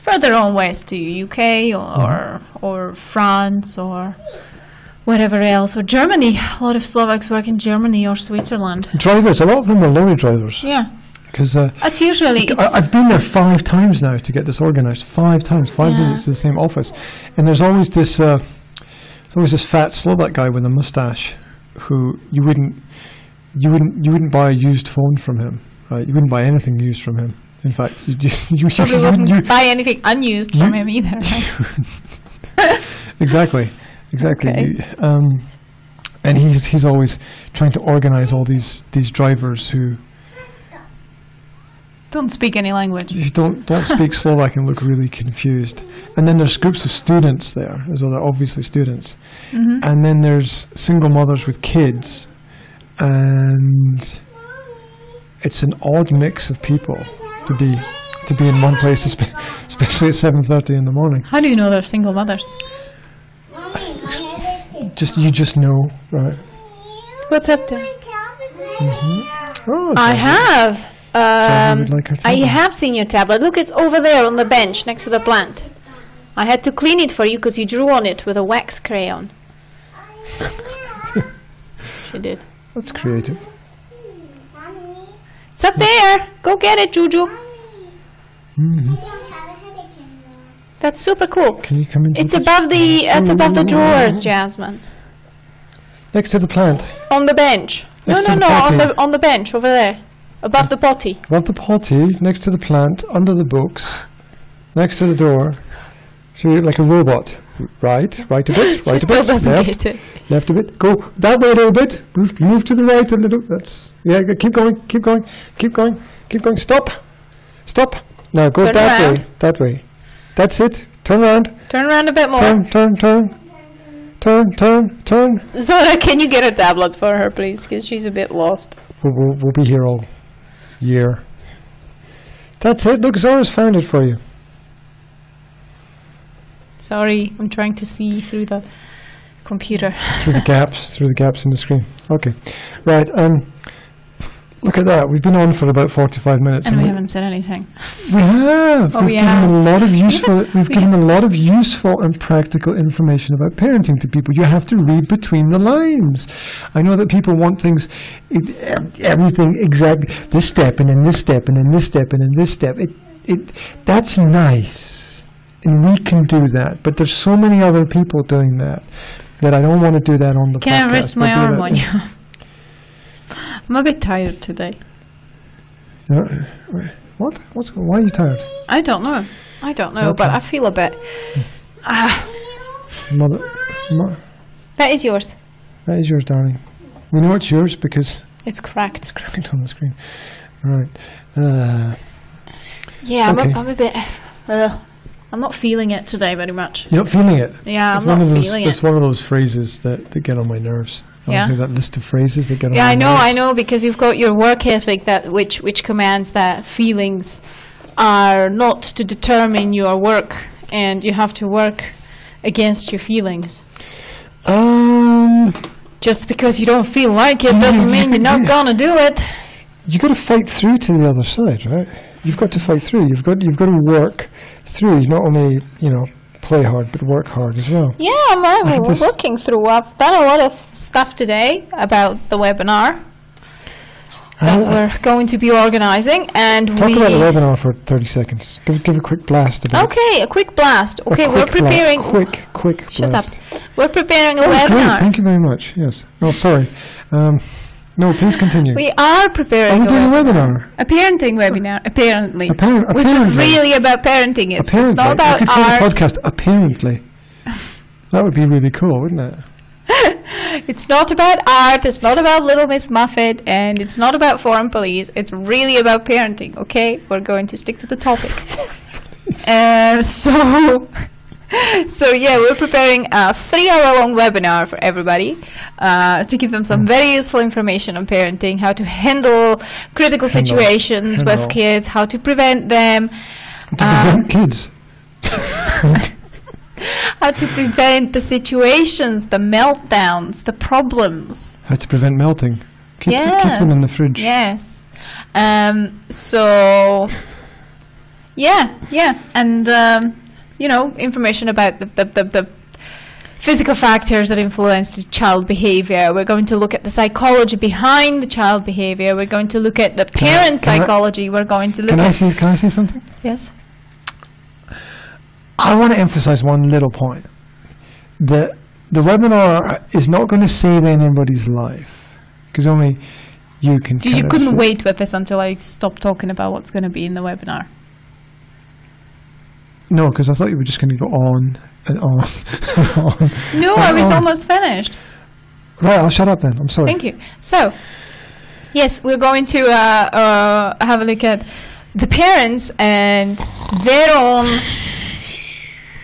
further on west to UK or France or whatever else, or Germany. A lot of Slovaks work in Germany or Switzerland. Drivers, a lot of them are lorry drivers. Yeah. Because that's usually. I've been there 5 times now to get this organised. 5 times, 5 visits to the same office, and there's always this fat Slovak guy with a mustache, who you wouldn't buy a used phone from him, right? You wouldn't buy anything used from him. In fact, you probably wouldn't buy anything unused from him either. Right? Exactly. Okay. And he's always trying to organize all these drivers who don't speak any language. Don't speak Slovak and look really confused. And then there's groups of students there as well. They're obviously students. And then there's single mothers with kids, and it's an odd mix of people to be in one place, especially at 7:30 in the morning. How do you know they're single mothers? You just know, right? What's up there? Oh, I have. would like her I tablet. have seen your tablet. Look, it's over there on the bench next to the plant. I had to clean it for you because you drew on it with a wax crayon. She did. That's creative. It's up there. Go get it, Juju. That's super cool. Can you come in? It's above the drawers, Jasmine. Next to the plant. On the bench. Next to the No, potty. on the bench over there. Above the potty. Above the potty, next to the plant, under the books, next to the door. So you're like a robot. Right a bit, right a bit, left a bit. Go that way a little bit. Move to the right a little. Keep going. Stop. Now go that way. That's it. Turn around. Turn around a bit more. Turn. Zora, can you get a tablet for her, please? Because she's a bit lost. We'll be here all year. That's it. Look, Zora's found it for you. Sorry, I'm trying to see through the computer. Through the gaps in the screen. Okay, right. Look at that. We've been on for about 45 minutes, and we haven't said anything. We have. Oh, We've given a lot of useful and practical information about parenting to people. You have to read between the lines. I know that people want things, everything exact. This step, and then this step, and then this step, and then this step. That's nice, and we can do that. But there's so many other people doing that I don't want to do that on the podcast. Can I rest my arm on you? I'm a bit tired today. What? Why are you tired? I don't know, Okay. but I feel a bit. That is yours. That is yours, darling. We know it's yours because it's cracked. It's cracked on the screen. Right. Yeah, okay. I'm a bit. I'm not feeling it today very much. You're not feeling it? Yeah, I'm not feeling it. It's one of those phrases that get on my nerves. Yeah. That list of phrases that get on Yeah, my I know, because you've got your work ethic that which commands that feelings are not to determine your work, and you have to work against your feelings. Just because you don't feel like it doesn't mean you're not gonna do it. You got to fight through to the other side, right? You've got to fight through. You've got to work through. You not only play hard, but work hard as well. Yeah, I'm working through. I've done a lot of stuff today about the webinar that we're going to be organizing, and talk about the webinar for 30 seconds. Give a quick blast about it. Okay, a quick blast. Okay, we're preparing. Quick Shut blast. up. We're preparing a webinar. webinar. Thank you very much. Yes. Oh, sorry. No, please continue. We are preparing. Are we doing a webinar? A parenting webinar, apparently. Which apparently. is really about parenting. It's not about we could call art. the podcast apparently. That would be really cool, wouldn't it? It's not about art, it's not about Little Miss Muffet, and it's not about foreign police. It's really about parenting, okay? We're going to stick to the topic. So yeah, we're preparing a 3-hour-long webinar for everybody to give them some very useful information on parenting, how to handle critical situations with kids, how to prevent them. To prevent kids. How to prevent the situations, the meltdowns, the problems. How to prevent melting. Keep them in the fridge. Yes. So, yeah. And, information about the physical factors that influence the child behavior. We're going to look at the psychology behind the child behavior. We're going to look at the parent psychology. We're going to look Can I say something? Yes. I want to emphasize one little point. The webinar is not going to save anybody's life, because only you can. You couldn't wait with this until I stopped talking about what's going to be in the webinar. No, because I thought you were just going to go on and on. And on. No, I was almost finished. Right, I'll shut up then. I'm sorry. Thank you. So, yes, we're going to have a look at the parents and their own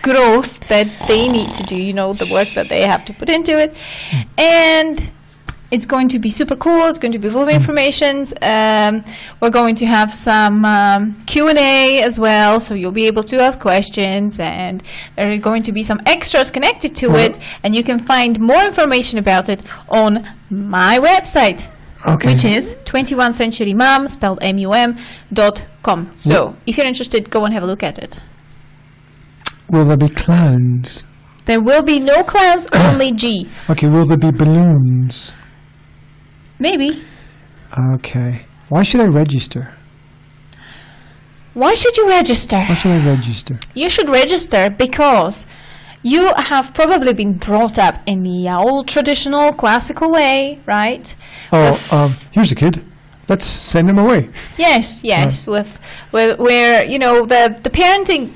growth that they need to do, the work that they have to put into it. And it's going to be super cool. It's going to be full of information. We're going to have some Q&A as well, so you'll be able to ask questions, and there are going to be some extras connected to it, and you can find more information about it on my website, which is 21centurymum, spelled MUM.com. So if you're interested, go and have a look at it. Will there be clowns? There will be no clowns, only G. Okay, will there be balloons? Maybe. Okay. Why should I register? Why should you register? Why should I register? You should register because you have probably been brought up in the old traditional classical way, right? Here's a kid. Let's send him away. Yes. With where the parenting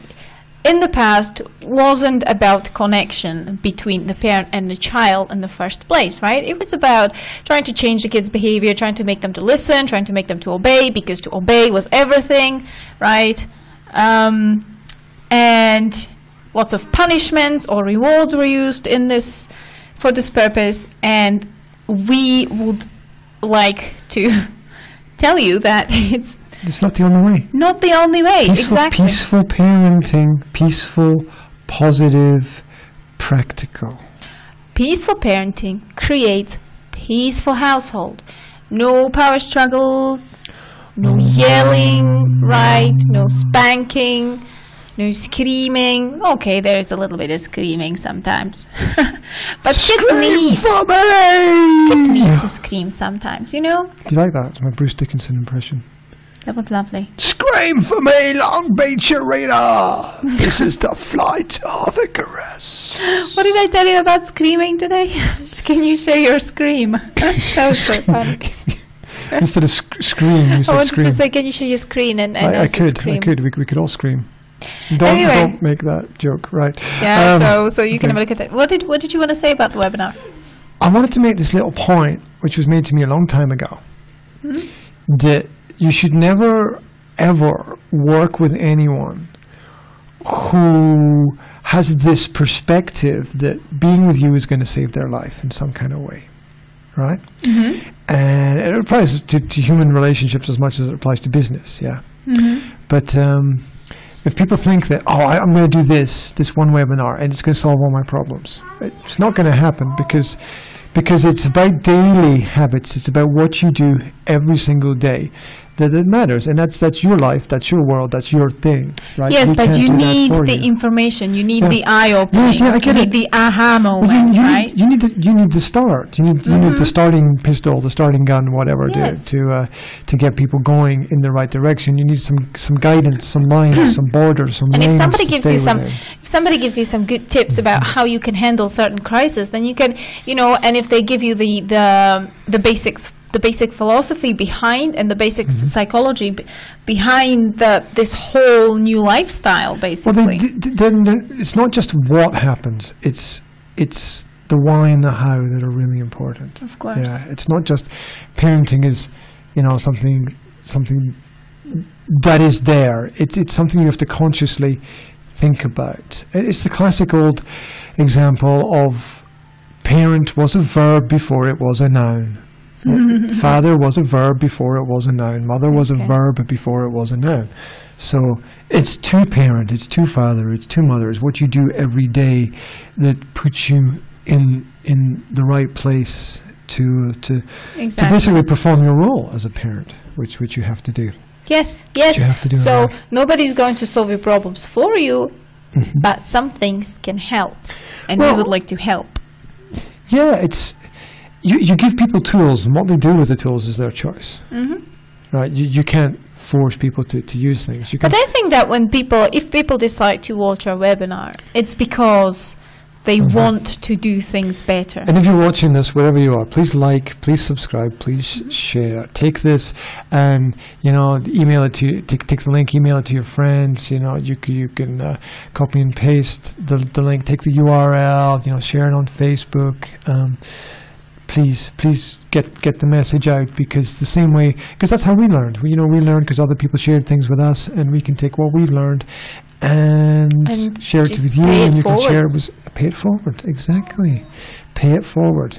in the past wasn't about connection between the parent and the child in the first place, right? It was about trying to change the kids' behavior, trying to make them to listen, trying to make them to obey, because to obey was everything, right? And lots of punishments or rewards were used for this purpose, and we would like to tell you that it's not the only way. Not the only way, exactly. Peaceful parenting, peaceful, positive, practical. Peaceful parenting creates peaceful household. No power struggles, no yelling, right? No spanking, no screaming. Okay, there is a little bit of screaming sometimes. But kids need to scream sometimes, Do you like that? It's my Bruce Dickinson impression. That was lovely. Scream for me, Long Beach Arena! This is the flight of Icarus. What did I tell you about screaming today? Can you share your scream? That was so fun. Instead of scream, you said I wanted scream. to say, can you share your screen? And I could. Scream. We could all scream. Anyway. Don't make that joke, right? Yeah. So you can have a look at that. What did you want to say about the webinar? I wanted to make this little point, which was made to me a long time ago, that you should never, ever work with anyone who has this perspective that being with you is going to save their life in some kind of way. right? And it applies to human relationships as much as it applies to business, yeah. But if people think that, I'm going to do this one webinar and it's going to solve all my problems, it's not going to happen because it's about daily habits. It's about what you do every single day that matters, and that's your life, that's your world, that's your thing, right? Yes, but you can't do that need for the you. information. You need the eye-opening. I get you it. need the aha Well, moment, you right? need the start. You need the starting pistol, the starting gun, whatever, Yes. to get people going in the right direction. You need some guidance, some lines, some borders, some And if lanes somebody to gives stay you some, within. if somebody gives you some good tips about how you can handle certain crises, then you can, and if they give you the basics. The basic philosophy behind and the basic psychology behind this whole new lifestyle, basically. Well, then it's not just what happens; it's the why and the how that are really important. Of course. Yeah, it's not just parenting is, something that is there. It's something you have to consciously think about. It's the classic old example of parent was a verb before it was a noun. Father was a verb before it was a noun. Mother was a verb before it was a noun. So it's to parent, it's to father, it's to mother. It's what you do every day that puts you in the right place to basically perform your role as a parent, which you have to do. Yes. You have to do So in life. nobody's going to solve your problems for you, but some things can help, and we Well, would like to help. Yeah, it's you give people tools, and what they do with the tools is their choice. Right? You can't force people to use things. You can But I think that if people decide to watch our webinar, it's because they want to do things better. And if you're watching this, wherever you are, please like, please subscribe, please share. Take this and, email it to, take the link, email it to your friends. You can copy and paste the link, take the URL, share it on Facebook. Please get the message out, because that's how we learned. We learned because other people shared things with us, and we can take what we've learned and share it just with you, pay it and you can share it forwards. pay it forward. Exactly, pay it forward.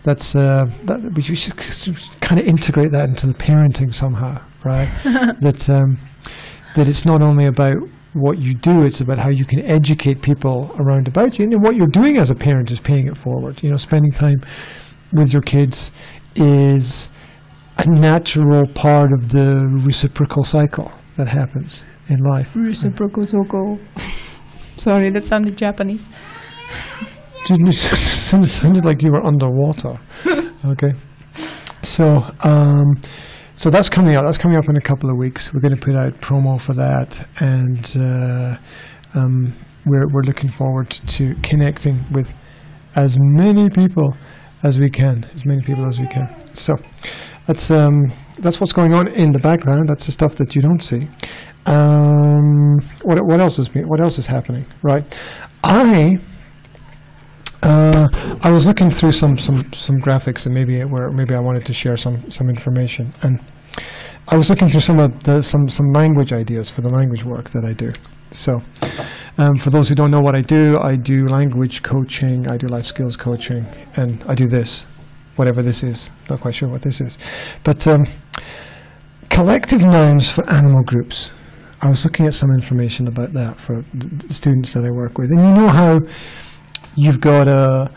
That's we should kind of integrate that into the parenting somehow, right? that it's not only about what you do, it's about how you can educate people around about you. And what you're doing as a parent is paying it forward. Spending time with your kids is a natural part of the reciprocal cycle that happens in life. Reciprocal cycle. Sorry, that sounded Japanese. It sounded like you were underwater. Okay. So that's coming up. That's coming up in a couple of weeks. We're going to put out promo for that, and we're looking forward to connecting with as many people as we can. So that's what's going on in the background. That's the stuff that you don't see. What else is happening? Right. I was looking through some graphics, and maybe I wanted to share some information, and I was looking through some language ideas for the language work that I do. So for those who don't know what I do language coaching, I do life skills coaching, and I do this, whatever this is. Not quite sure what this is, but collective nouns for animal groups. I was looking at some information about that for the students that I work with, and you know how you've got a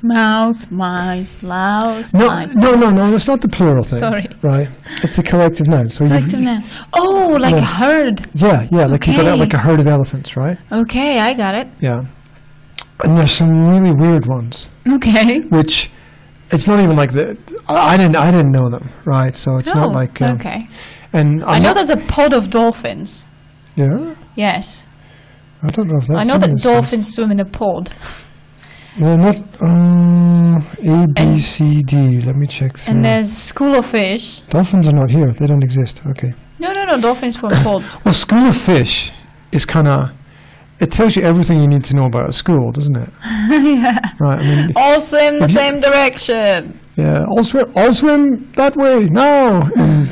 Mouse, mice, louse, mice. No, that's not the plural thing. Sorry. Right? It's the collective noun. So Collective noun. Oh, like a herd. Yeah, like you've got Okay. like a herd of elephants, right? Okay, I got it. Yeah. And there's some really weird ones, Okay. which it's not even like I didn't know them, right? So it's not like okay. And I know there's a pod of dolphins. Yeah. Yes. I don't know if that's. I know that dolphins swim in a pod. No, not A, B, C, D. Let me check through. And there's school of fish. Dolphins are not here. They don't exist. Okay. No, dolphins from pods. Well, school of fish is kind of. It tells you everything you need to know about a school, doesn't it? Yeah. Right. I mean. All swim the if you- same direction. Yeah. All swim that way now, and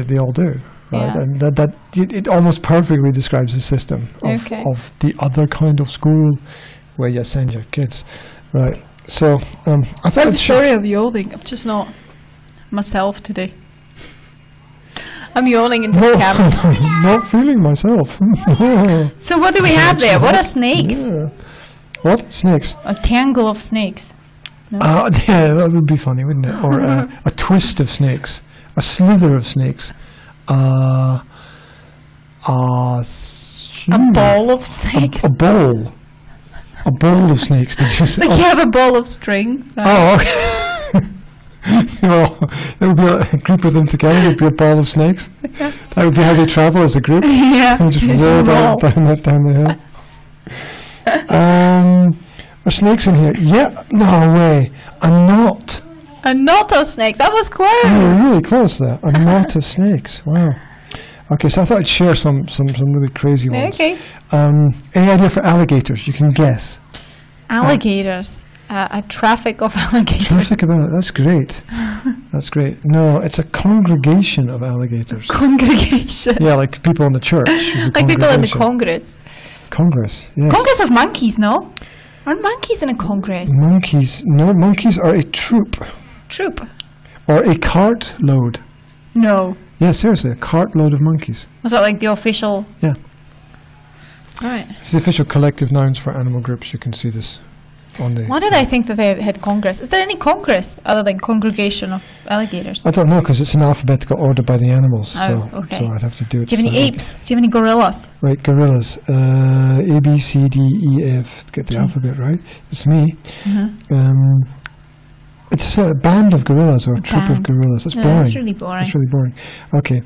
they all do. Right. Yeah. And that it almost perfectly describes the system of Okay. the other kind of school where you send your kids. Right. So I thought I'm I'd sorry I'm yawning. I'm just not myself today. I'm yawning into the camera. I'm not feeling myself. So what do we have there? What are snakes? Yeah. What? Snakes? A tangle of snakes. No? Yeah, that would be funny, wouldn't it? Or a twist of snakes. A slither of snakes. A ball of snakes. A ball. A ball of snakes. Did you say? Like you have a ball of string. Right? Oh, okay. No, there would be a group of them together. There would be a ball of snakes. That would be how they travel as a group. Yeah. And just roll down the hill. Are snakes in here? Yeah. No way. A knot. A knot of snakes. That was close. Oh, you're really close there. A knot of snakes. Wow. Okay, so I thought I'd share some really crazy ones. Okay. Any idea for alligators? You can guess. Alligators. A traffic of alligators. Traffic about it. That's great. That's great. No, it's a congregation of alligators. Congregation. Yeah, like people in the church. Like people in the Congress. Congress, yes. Congress of monkeys, no? Aren't monkeys in a congress? Monkeys. No, monkeys are a troop. Troop. Or a cart load. No. Yeah, seriously, a cart load of monkeys. Was that like the official? Yeah. Alright. It's the official collective nouns for animal groups. You can see this on the... Why did I think that they had congress? Is there any congress other than congregation of alligators? I don't know, because it's in alphabetical order by the animals. Oh, so, okay. so I'd have to do it. Do you have any apes? Do you have any gorillas? Right, gorillas. A, B, C, D, E, F. Get the alphabet right. It's me. It's a band of gorillas or a troop of gorillas. That's boring. That's really boring. That's really boring. Okay.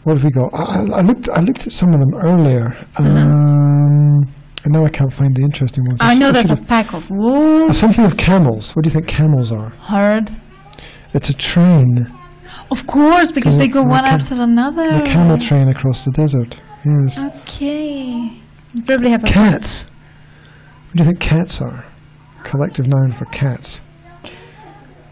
What have we got? I looked at some of them earlier. And now I can't find the interesting ones. I know there's a pack of wolves. Something of camels. What do you think camels are? Herd. It's a train. Of course, because they go one after another. A camel train across the desert. Yes. Okay. You probably have a cats. What do you think cats are? Collective noun for cats.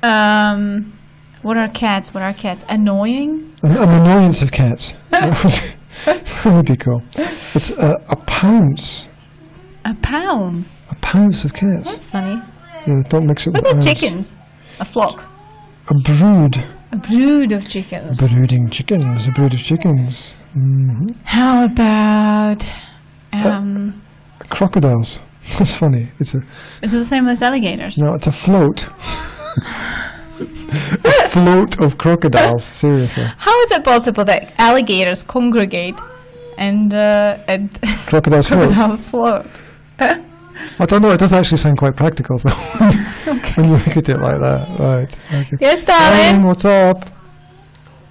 What are cats? What are cats? Annoying? An annoyance of cats. That would be cool. It's a pounce. A pounce? A pounce of cats. That's funny. Yeah, don't mix it with ounce. chickens? A flock? A brood. A brood of chickens. Brooding chickens. A brood of chickens. Mm-hmm. How about... crocodiles. That's funny. Is it the same as alligators? No, it's a float. A float of crocodiles. Seriously. How is it possible that alligators congregate and crocodiles float? I don't know. It does actually sound quite practical, though. Okay. When you look at it like that, right? Okay. Yes, darling. What's up?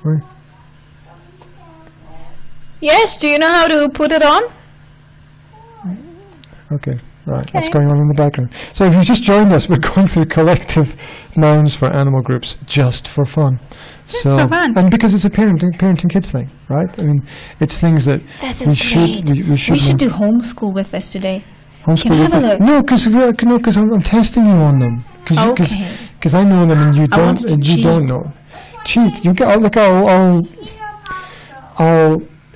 Right. Yes. Do you know how to put it on? Okay. Right, that's going on in the background. So if you just joined us, we're going through collective nouns for animal groups just for fun. Just for fun. And because it's a parenting kids thing, right? I mean, it's things that we should do homeschool with this today. Homeschool Can I have a look? No, because I'm testing you on them. Because I know them and you don't. And you don't know. Cheat. You get. Look, I'll.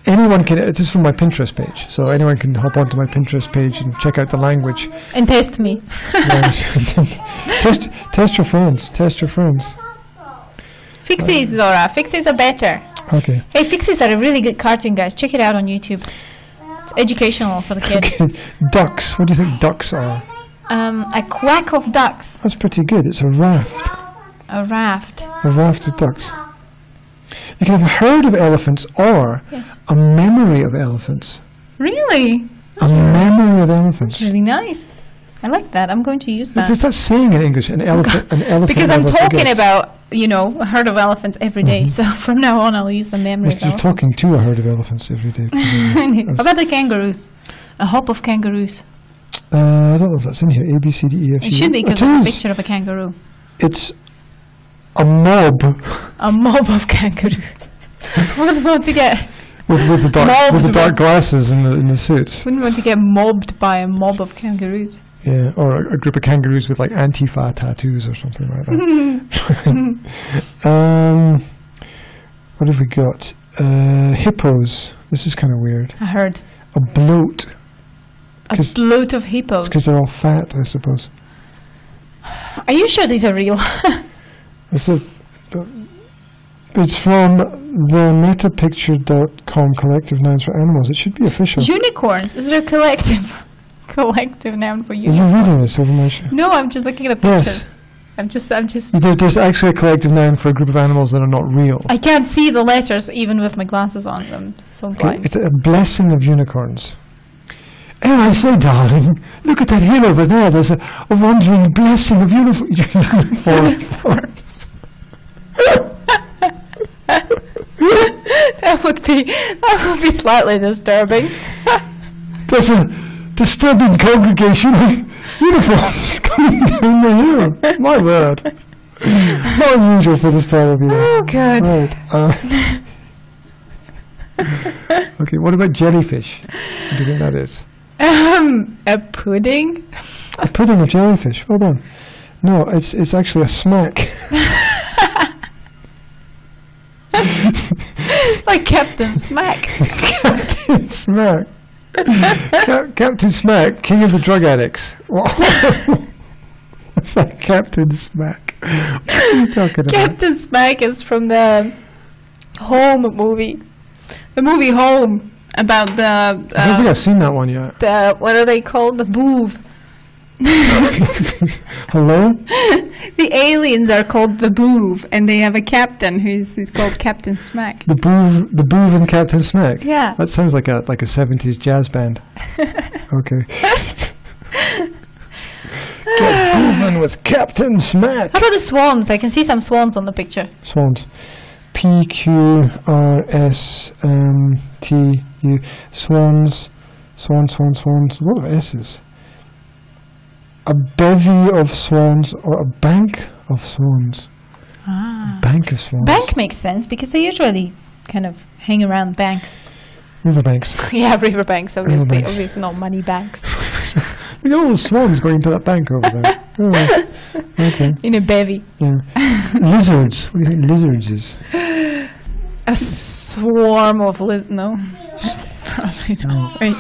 Anyone can. This is from my Pinterest page, so anyone can hop onto my Pinterest page and check out the language. And test me. Test your friends. Test your friends. Fixies, Laura. Fixies are better. Okay. Hey, Fixies are a really good cartoon, guys. Check it out on YouTube. It's educational for the kids. Okay. Ducks. What do you think ducks are? A quack of ducks. That's pretty good. It's a raft. A raft. A raft of ducks. You can have a herd of elephants or a memory of elephants. Really? A memory of elephants. Really nice. I like that. I'm going to use that. Is that saying in English? An elephant. An elephant. Because I'm talking about, a herd of elephants every day. So from now on, I'll use the memory of elephants. You're talking to a herd of elephants every day. How about the kangaroos? A hop of kangaroos. I don't know if that's in here. A, B, C, D, E, F, G. It should be because there's a picture of a kangaroo. It's a mob. A mob of kangaroos. Wouldn't want to get with the dark glasses and the suits. Wouldn't want to get mobbed by a mob of kangaroos. Yeah, or a group of kangaroos with like Antifa tattoos or something like that. What have we got? Hippos. This is kind of weird. I heard. A bloat. A bloat of hippos. Because they're all fat, I suppose. Are you sure these are real? It's from the metapicture.com collective nouns for animals. It should be official. Unicorns. Is there a collective noun for Are unicorns? you reading this information? No, I'm just looking at the pictures. I'm just. There's actually a collective noun for a group of animals that are not real. I can't see the letters even with my glasses on. I'm so blind. It's a blessing of unicorns. And I say, darling, look at that hill over there. There's a wandering blessing of uniforms. That would be slightly disturbing. There's a disturbing congregation of uniforms coming down the hill. My word. How unusual for this time of year. Oh, good. Right. Okay, what about jellyfish? What do you think that is? A pudding? A pudding of jellyfish. Hold on. No, it's actually a smack. Like Captain Smack. Captain Smack. Captain Smack, king of the drug addicts. What's that, Captain Smack? What are you talking about? Captain Smack is from the Home movie. The movie Home, about the... I don't think I've seen that one yet. What are they called? The boov. Hello? The aliens are called the boov, and they have a captain who's called Captain Smack. The boov and Captain Smack? Yeah. That sounds like a 70s jazz band. Okay. Get boovin' with Captain Smack! How about the swans? I can see some swans on the picture. Swans. PQRSTU. Swans. Swans. A lot of S's. A bevy of swans or a bank of swans. Ah. A bank of swans. Bank makes sense because they usually kind of hang around banks. Riverbanks. Yeah, riverbanks, obviously. Riverbanks. Obviously not money banks. Look at all the swans going to that bank over there. Oh, okay. In a bevy. Yeah. Lizards. What do you think lizards is? A swarm of no. Probably not. Right.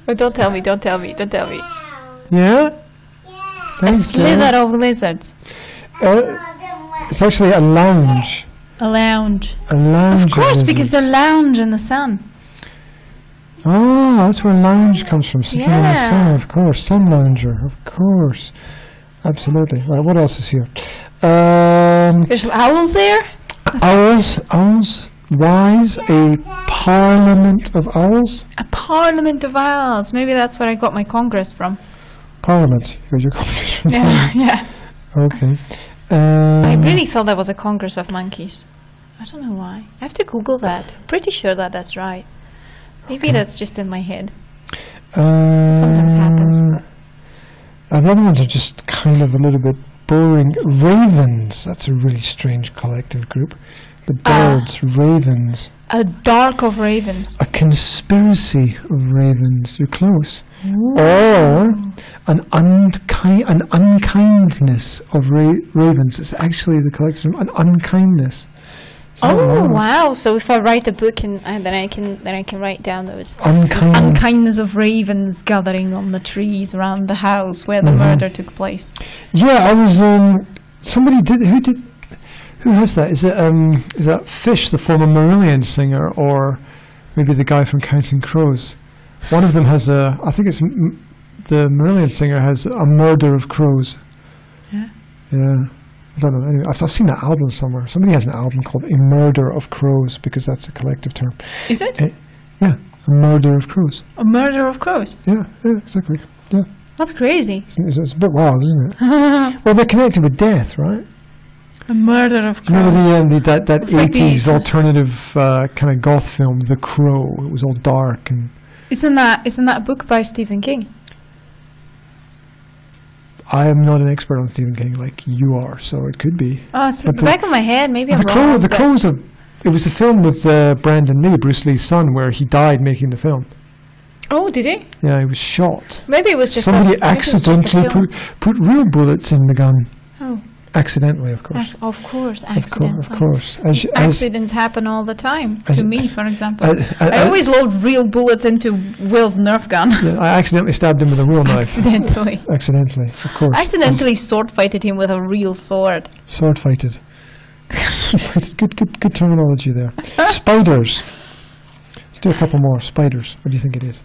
Oh, don't tell me. Yeah? A slither of lizards. It's actually a lounge. A lounge. A lounge. Of course, because they lounge in the sun. Oh, that's where lounge comes from. Sitting in the Yeah. sun, of course. Sun lounger, of course. Absolutely. Right, what else is here? There's some owls there. Owls. Wise. A parliament of owls. A parliament of owls. Maybe that's where I got my congress from. Parliament. Where's your congress from? Yeah. Okay. I really thought that was a congress of monkeys. I don't know why. I have to Google that. I'm pretty sure that's right. Maybe that's just in my head. Sometimes happens. The other ones are just kind of a little bit boring. Ravens. That's a really strange collective group. The birds, ravens. A dark of ravens. A conspiracy of ravens. You're close. Ooh. Or an unkindness of ravens. It's actually the collective term, an unkindness. Oh wow! So if I write a book and then I can write down those unkindness of ravens gathering on the trees around the house where the murder took place. Yeah, I was. Somebody did. Who has that? Is that Fish, the former Marillion singer, or maybe the guy from Counting Crows? One of them has a. I think it's the Marillion singer has a murder of crows. Yeah. Yeah. I don't know. Anyway, I've seen that album somewhere. Somebody has an album called A Murder of Crows because that's a collective term. Is it? Yeah, A Murder of Crows. A murder of crows. Yeah, exactly. Yeah. That's crazy. It's a bit wild, isn't it? Well, they're connected with death, right? A murder of crows. Remember that It's like 80s alternative kind of goth film, The Crow? It was all dark and. Isn't that a book by Stephen King? I am not an expert on Stephen King like you are, so it could be. Oh, it's at the back of my head. Maybe I'm The Crow. wrong. The Crow was it was a film with Brandon Lee, Bruce Lee's son, where he died making the film. Oh, did he? Yeah, he was shot. Maybe it was just somebody accidentally put real bullets in the gun. Oh. Accidentally, of course. Of course, Of accidentally. course. Accidents happen all the time. as- To me, for example. I I always load real bullets into Will's Nerf gun. Yeah, I accidentally stabbed him with a real knife. Accidentally. Accidentally, of course. Accidentally sword fighted him with a real sword. Sword fighted. Sword fighted. Good terminology there. Spiders. Let's do a couple more. Spiders. What do you think it is?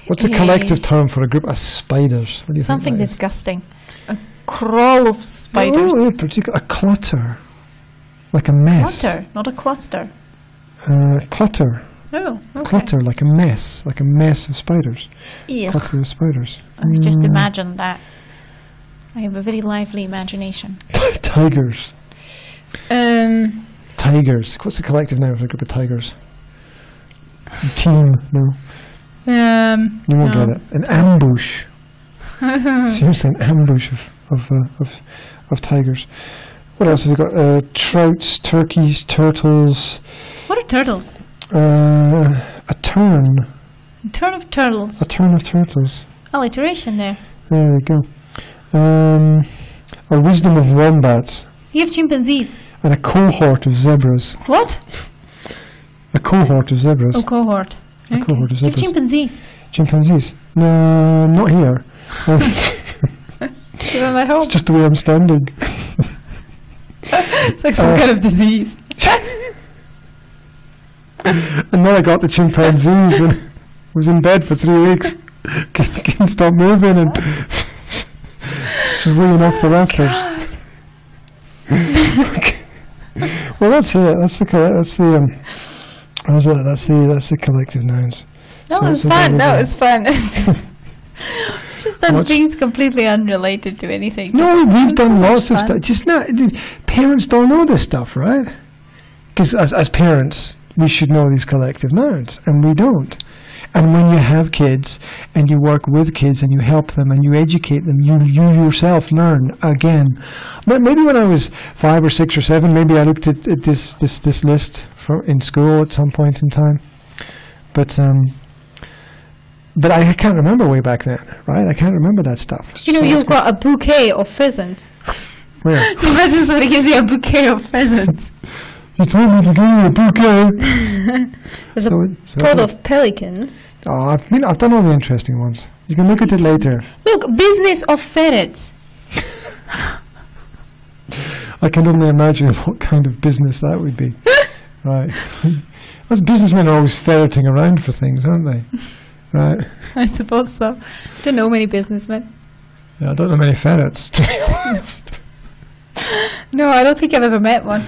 What's a collective term for a group of spiders? What do you Something think that is? disgusting. A crawl of spiders. Oh, a clutter. Like a mess. Clutter, not a cluster. Clutter. Oh, okay. Clutter, like a mess of spiders. Ugh. Clutter of spiders. I can just imagine that. I have a very lively imagination. Tigers. Tigers. What's the collective name for a group of tigers? Team. No. You won't no. get it. An ambush. Seriously, an ambush of tigers. What else have we got? Trouts, turkeys, turtles. What are turtles? A tern. A turn of turtles. A tern of turtles. Alliteration there. There we go. A wisdom of wombats. You have chimpanzees. And a cohort of zebras. What? A cohort of zebras. Oh, cohort. A cohort of You have zebras. chimpanzees. Chimpanzees. No, not here. Give them at home. It's just the way I'm standing. It's like some kind of disease. And then I got the chimpanzees and was in bed for 3 weeks. Couldn't stop moving and swinging off the rafters. Well, that's it. That's the collective nouns. That was so fun. there we That go. was fun. Just done Much- things completely unrelated to anything. No, we've done so much lots of fun. stuff. Just not. Parents don't know this stuff, right? Because as parents, we should know these collective nouns, and we don't. And when you have kids, and you work with kids, and you help them, and you educate them, you yourself learn again. But maybe when I was 5 or 6 or 7, maybe I looked at this list in school at some point in time. But I can't remember way back then, right? I can't remember that stuff. You know, So you've got a bouquet of pheasants. where? Imagine somebody gives you a bouquet of pheasants. You told me to give you a bouquet. There's So a it- so pod it- of pelicans. Oh, I've done all the interesting ones. You can look at it later. Look, business of ferrets. I can only imagine what kind of business that would be. Right. Those businessmen are always ferreting around for things, aren't they? Right. I suppose so. Don't know many businessmen. Yeah, I don't know many ferrets, to be honest. No, I don't think I've ever met one.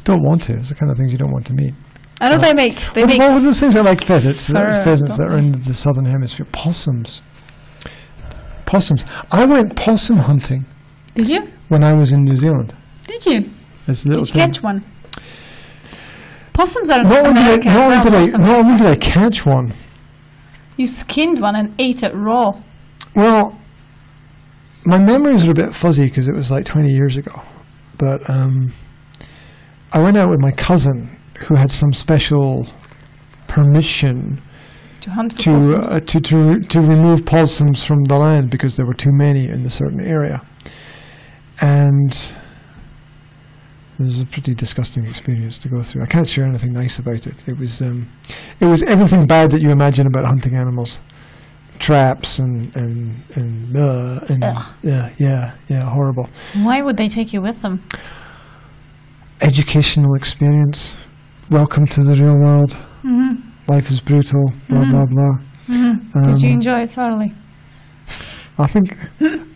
Don't want to. It's the kind of things you don't want to meet. I know they make. What were those things that are like pheasants? Those Fur, pheasants that don't are in the southern hemisphere. Possums. Possums. I went possum hunting Did you? when I was in New Zealand. Did you? As a little Did you thing. catch one? Possums are Not only American as well, possum. not only did I catch one. You skinned one and ate it raw. Well, my memories are a bit fuzzy because it was like 20 years ago. But I went out with my cousin who had some special permission To hunt for possums. to remove possums from the land because there were too many in a certain area. And it was a pretty disgusting experience to go through. I can't share anything nice about it. It was everything bad that you imagine about hunting animals, traps and yeah, horrible. Why would they take you with them? Educational experience. Welcome to the real world. Mm-hmm. Life is brutal. Blah blah blah. Mm-hmm. Did you enjoy it thoroughly? I think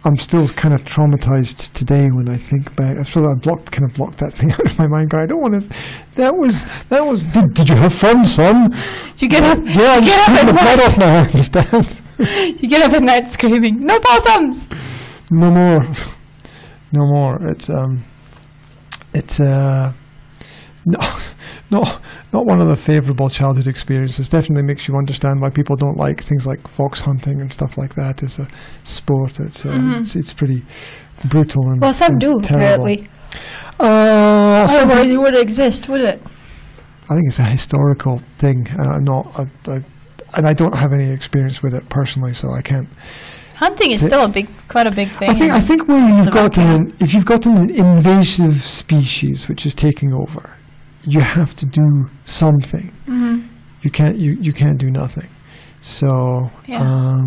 I'm still kind of traumatized today when I think back. I feel like I kind of blocked that thing out of my mind. But I don't want to. That was. Did you have fun, son? You get up. Yeah, I'm get just up taking at the blood night. off my hands, Dad. You get up at night screaming, "No possums!" No more. No more. It's not one of the favourable childhood experiences. Definitely makes you understand why people don't like things like fox hunting and stuff like that as a sport. It's pretty brutal and Well, some and do terrible. apparently. Some Otherwise, it wouldn't exist, would it? I think it's a historical thing, and I don't have any experience with it personally, so I can't Hunting is still quite a big thing. I think when you've got if you've got an invasive species which is taking over, you have to do something. Mm-hmm. You can't do nothing. So Yeah.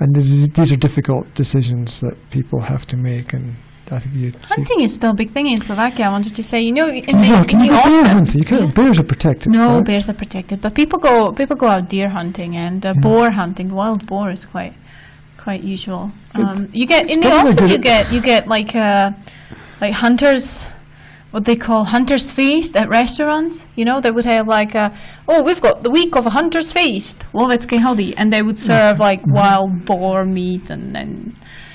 and these are difficult decisions that people have to make, and I think Hunting is still a big thing in Slovakia. I wanted to say, in the bear autumn. hunting. You can't. Bears are protected. No, right? bears are protected, but people go out deer hunting and boar hunting. Wild boar is quite usual. You get in the autumn. You get like hunters, what they call hunters feast at restaurants. You know, they would have like we've got the week of a hunters feast, Lovecké hody, and they would serve like wild boar meat and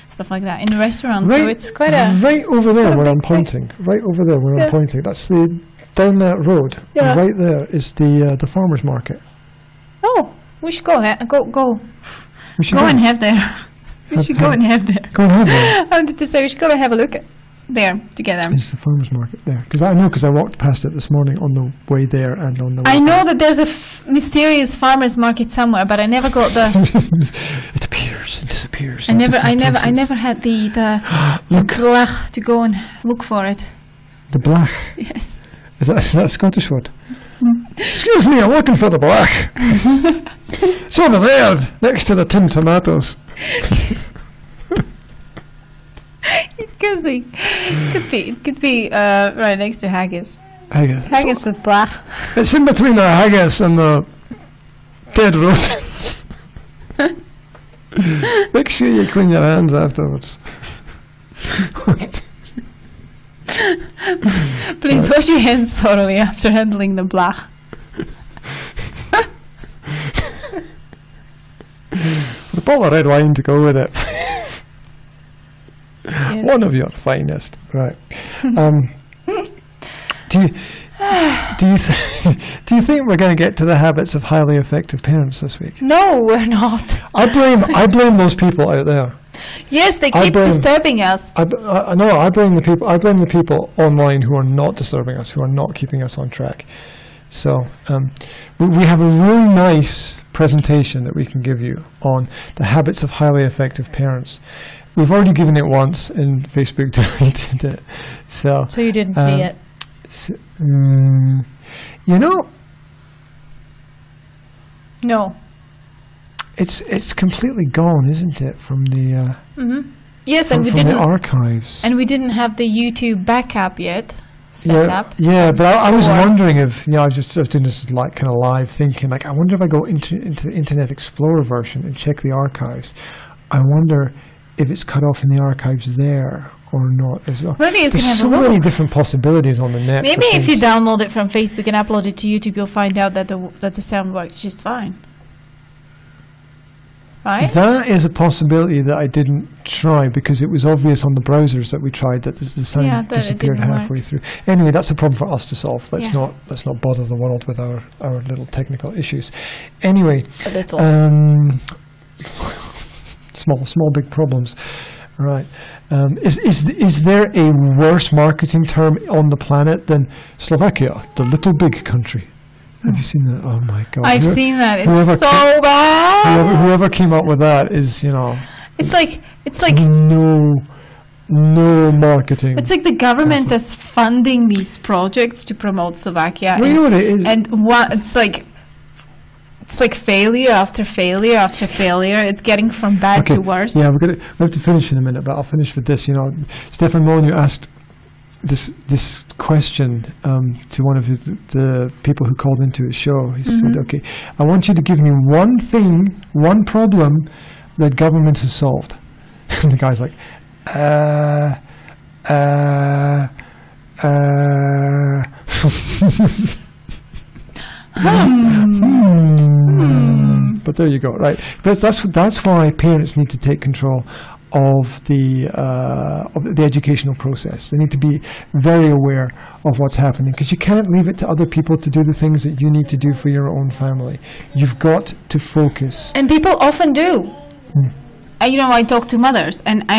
stuff like that in the restaurant. So it's quite a right over there where I'm pointing. Right over there where I'm pointing. That's down that road. Yeah. Right there is the farmers market. Oh, we should go ahead. Go We should and have there. We should go and have there. Go and have there. I wanted to say we should go and have a look at there together. It's the farmers market there, because I walked past it this morning on the way there and on the way I know back. that there's a mysterious farmers market somewhere, but I never got the. It appears and disappears. I in never different had the Look. glach to go and look for it. The black. Yes. Is that a Scottish word? Excuse me, I'm looking for the black. It's over there, next to the tin tomatoes. It could be right next to haggis. Haggis. Haggis with black. It's in between the haggis and the dead rodents. Make sure you clean your hands afterwards. Please wash your hands thoroughly after handling the black. With a bottle of red wine to go with it. Yes. One of your finest, right? Do you think we're going to get to the habits of highly effective parents this week? No, we're not. I blame those people out there. Yes, they keep disturbing us. I blame the people online who are not disturbing us, who are not keeping us on track. So we have a really nice presentation that we can give you on the habits of highly effective parents. We've already given it once, and Facebook deleted it. So you didn't see it. You know, No. it's completely gone, isn't it, from the Yes, from and we the didn't. archives. And we didn't have the YouTube backup yet set up. Yeah, but I was Before. wondering if I was just doing this like kind of live thinking. Like, I wonder if I go into the Internet Explorer version and check the archives. I wonder if it's cut off in the archives there or not as well. Maybe you There's can have so a look. many different possibilities on the net. Maybe for if you things. download it from Facebook and upload it to YouTube, you'll find out that the sound works just fine. Right? That is a possibility that I didn't try because it was obvious on the browsers that we tried that the sound Yeah, that it disappeared didn't halfway through. Anyway, that's a problem for us to solve. Let's Yeah. not bother the world with our little technical issues. Anyway, A little. small big problems. Right. Is there a worse marketing term on the planet than Slovakia, the little big country? Have you seen that? Oh my God! I've seen that. It's whoever so bad. Whoever came up with that is, It's like no marketing. it's like the government is funding these projects to promote Slovakia. Well, you know what it is? And it's like failure after failure after failure. It's getting from bad to worse. Yeah, we have to finish in a minute, but I'll finish with this. Stefan Molyneux asked this question to one of the people who called into his show. He said, "Okay, I want you to give me one problem that government has solved." And the guy's like, But there you go, right? But that's why parents need to take control of the educational process. They need to be very aware of what's happening, because you can't leave it to other people to do the things that you need to do for your own family. You've got to focus. And people often do. I talk to mothers, and I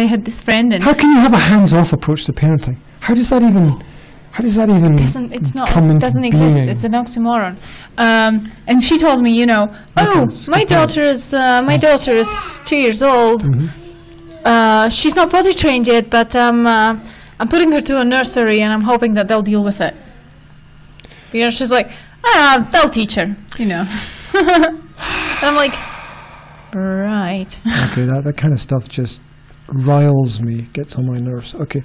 had this friend, and How can you have a hands-off approach to parenting? How does that even? How does that even come into doesn't exist. being? It's an oxymoron. And she told me, my daughter is 2 years old. She's not potty trained yet, but I'm putting her to a nursery, and I'm hoping that they'll deal with it. She's like, they'll teach her, And I'm like, right. Okay, that kind of stuff just riles me, gets on my nerves. Okay,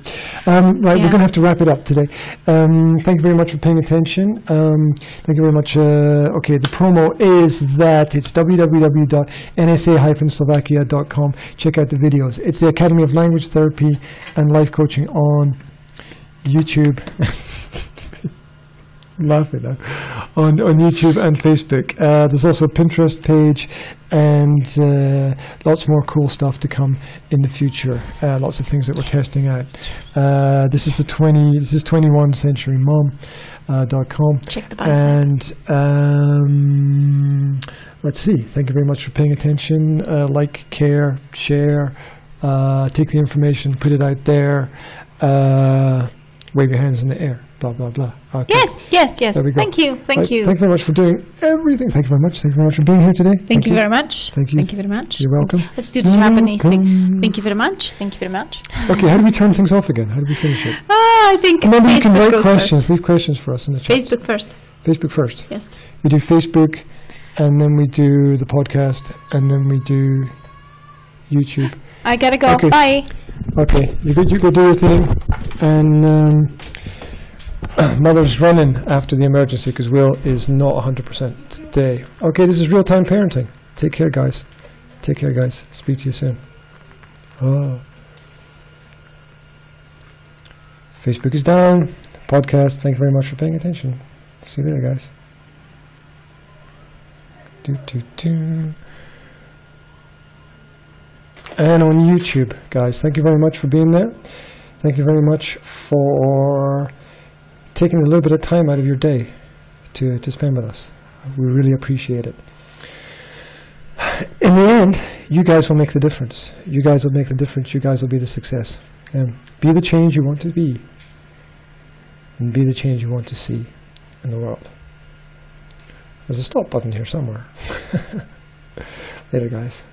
right, we're going to have to wrap it up today. Thank you very much for paying attention. Thank you very much. Okay, the promo is that it's www.nsa-slovakia.com. Check out the videos. It's the Academy of Language Therapy and Life Coaching on YouTube. Laughing now. On YouTube and Facebook. There's also a Pinterest page and lots more cool stuff to come in the future. Lots of things that we're testing out. This is 21centurymom.com. Check the bicep. And let's see. Thank you very much for paying attention. Like, care, share, take the information, put it out there. Wave your hands in the air. Blah, blah, blah. Okay. Yes. There we go. Thank you. Thank you very much for doing everything. Thank you very much. Thank you very much for being here today. Thank you very much. Thank you. Thank you very much. You're welcome. Let's do the Japanese thing. Thank you very much. Thank you very much. Okay, how do we turn things off again? How do we finish it? I think Maybe you can Facebook write goes questions. first. Leave questions for us in the chat. Facebook first. Facebook first. Yes. We do Facebook, and then we do the podcast, and then we do YouTube. I gotta go. Okay. Bye. Okay, you go do your thing, and Mother's running after the emergency because Will is not 100% today. Okay, this is real-time parenting. Take care, guys. Take care, guys. Speak to you soon. Oh. Facebook is down. Podcast. Thank you very much for paying attention. See you later, guys. And on YouTube, guys. Thank you very much for being there. Thank you very much for taking a little bit of time out of your day to spend with us. We really appreciate it. In the end, you guys will make the difference. You guys will make the difference. You guys will be the success. Be the change you want to be. And be the change you want to see in the world. There's a stop button here somewhere. Later, guys.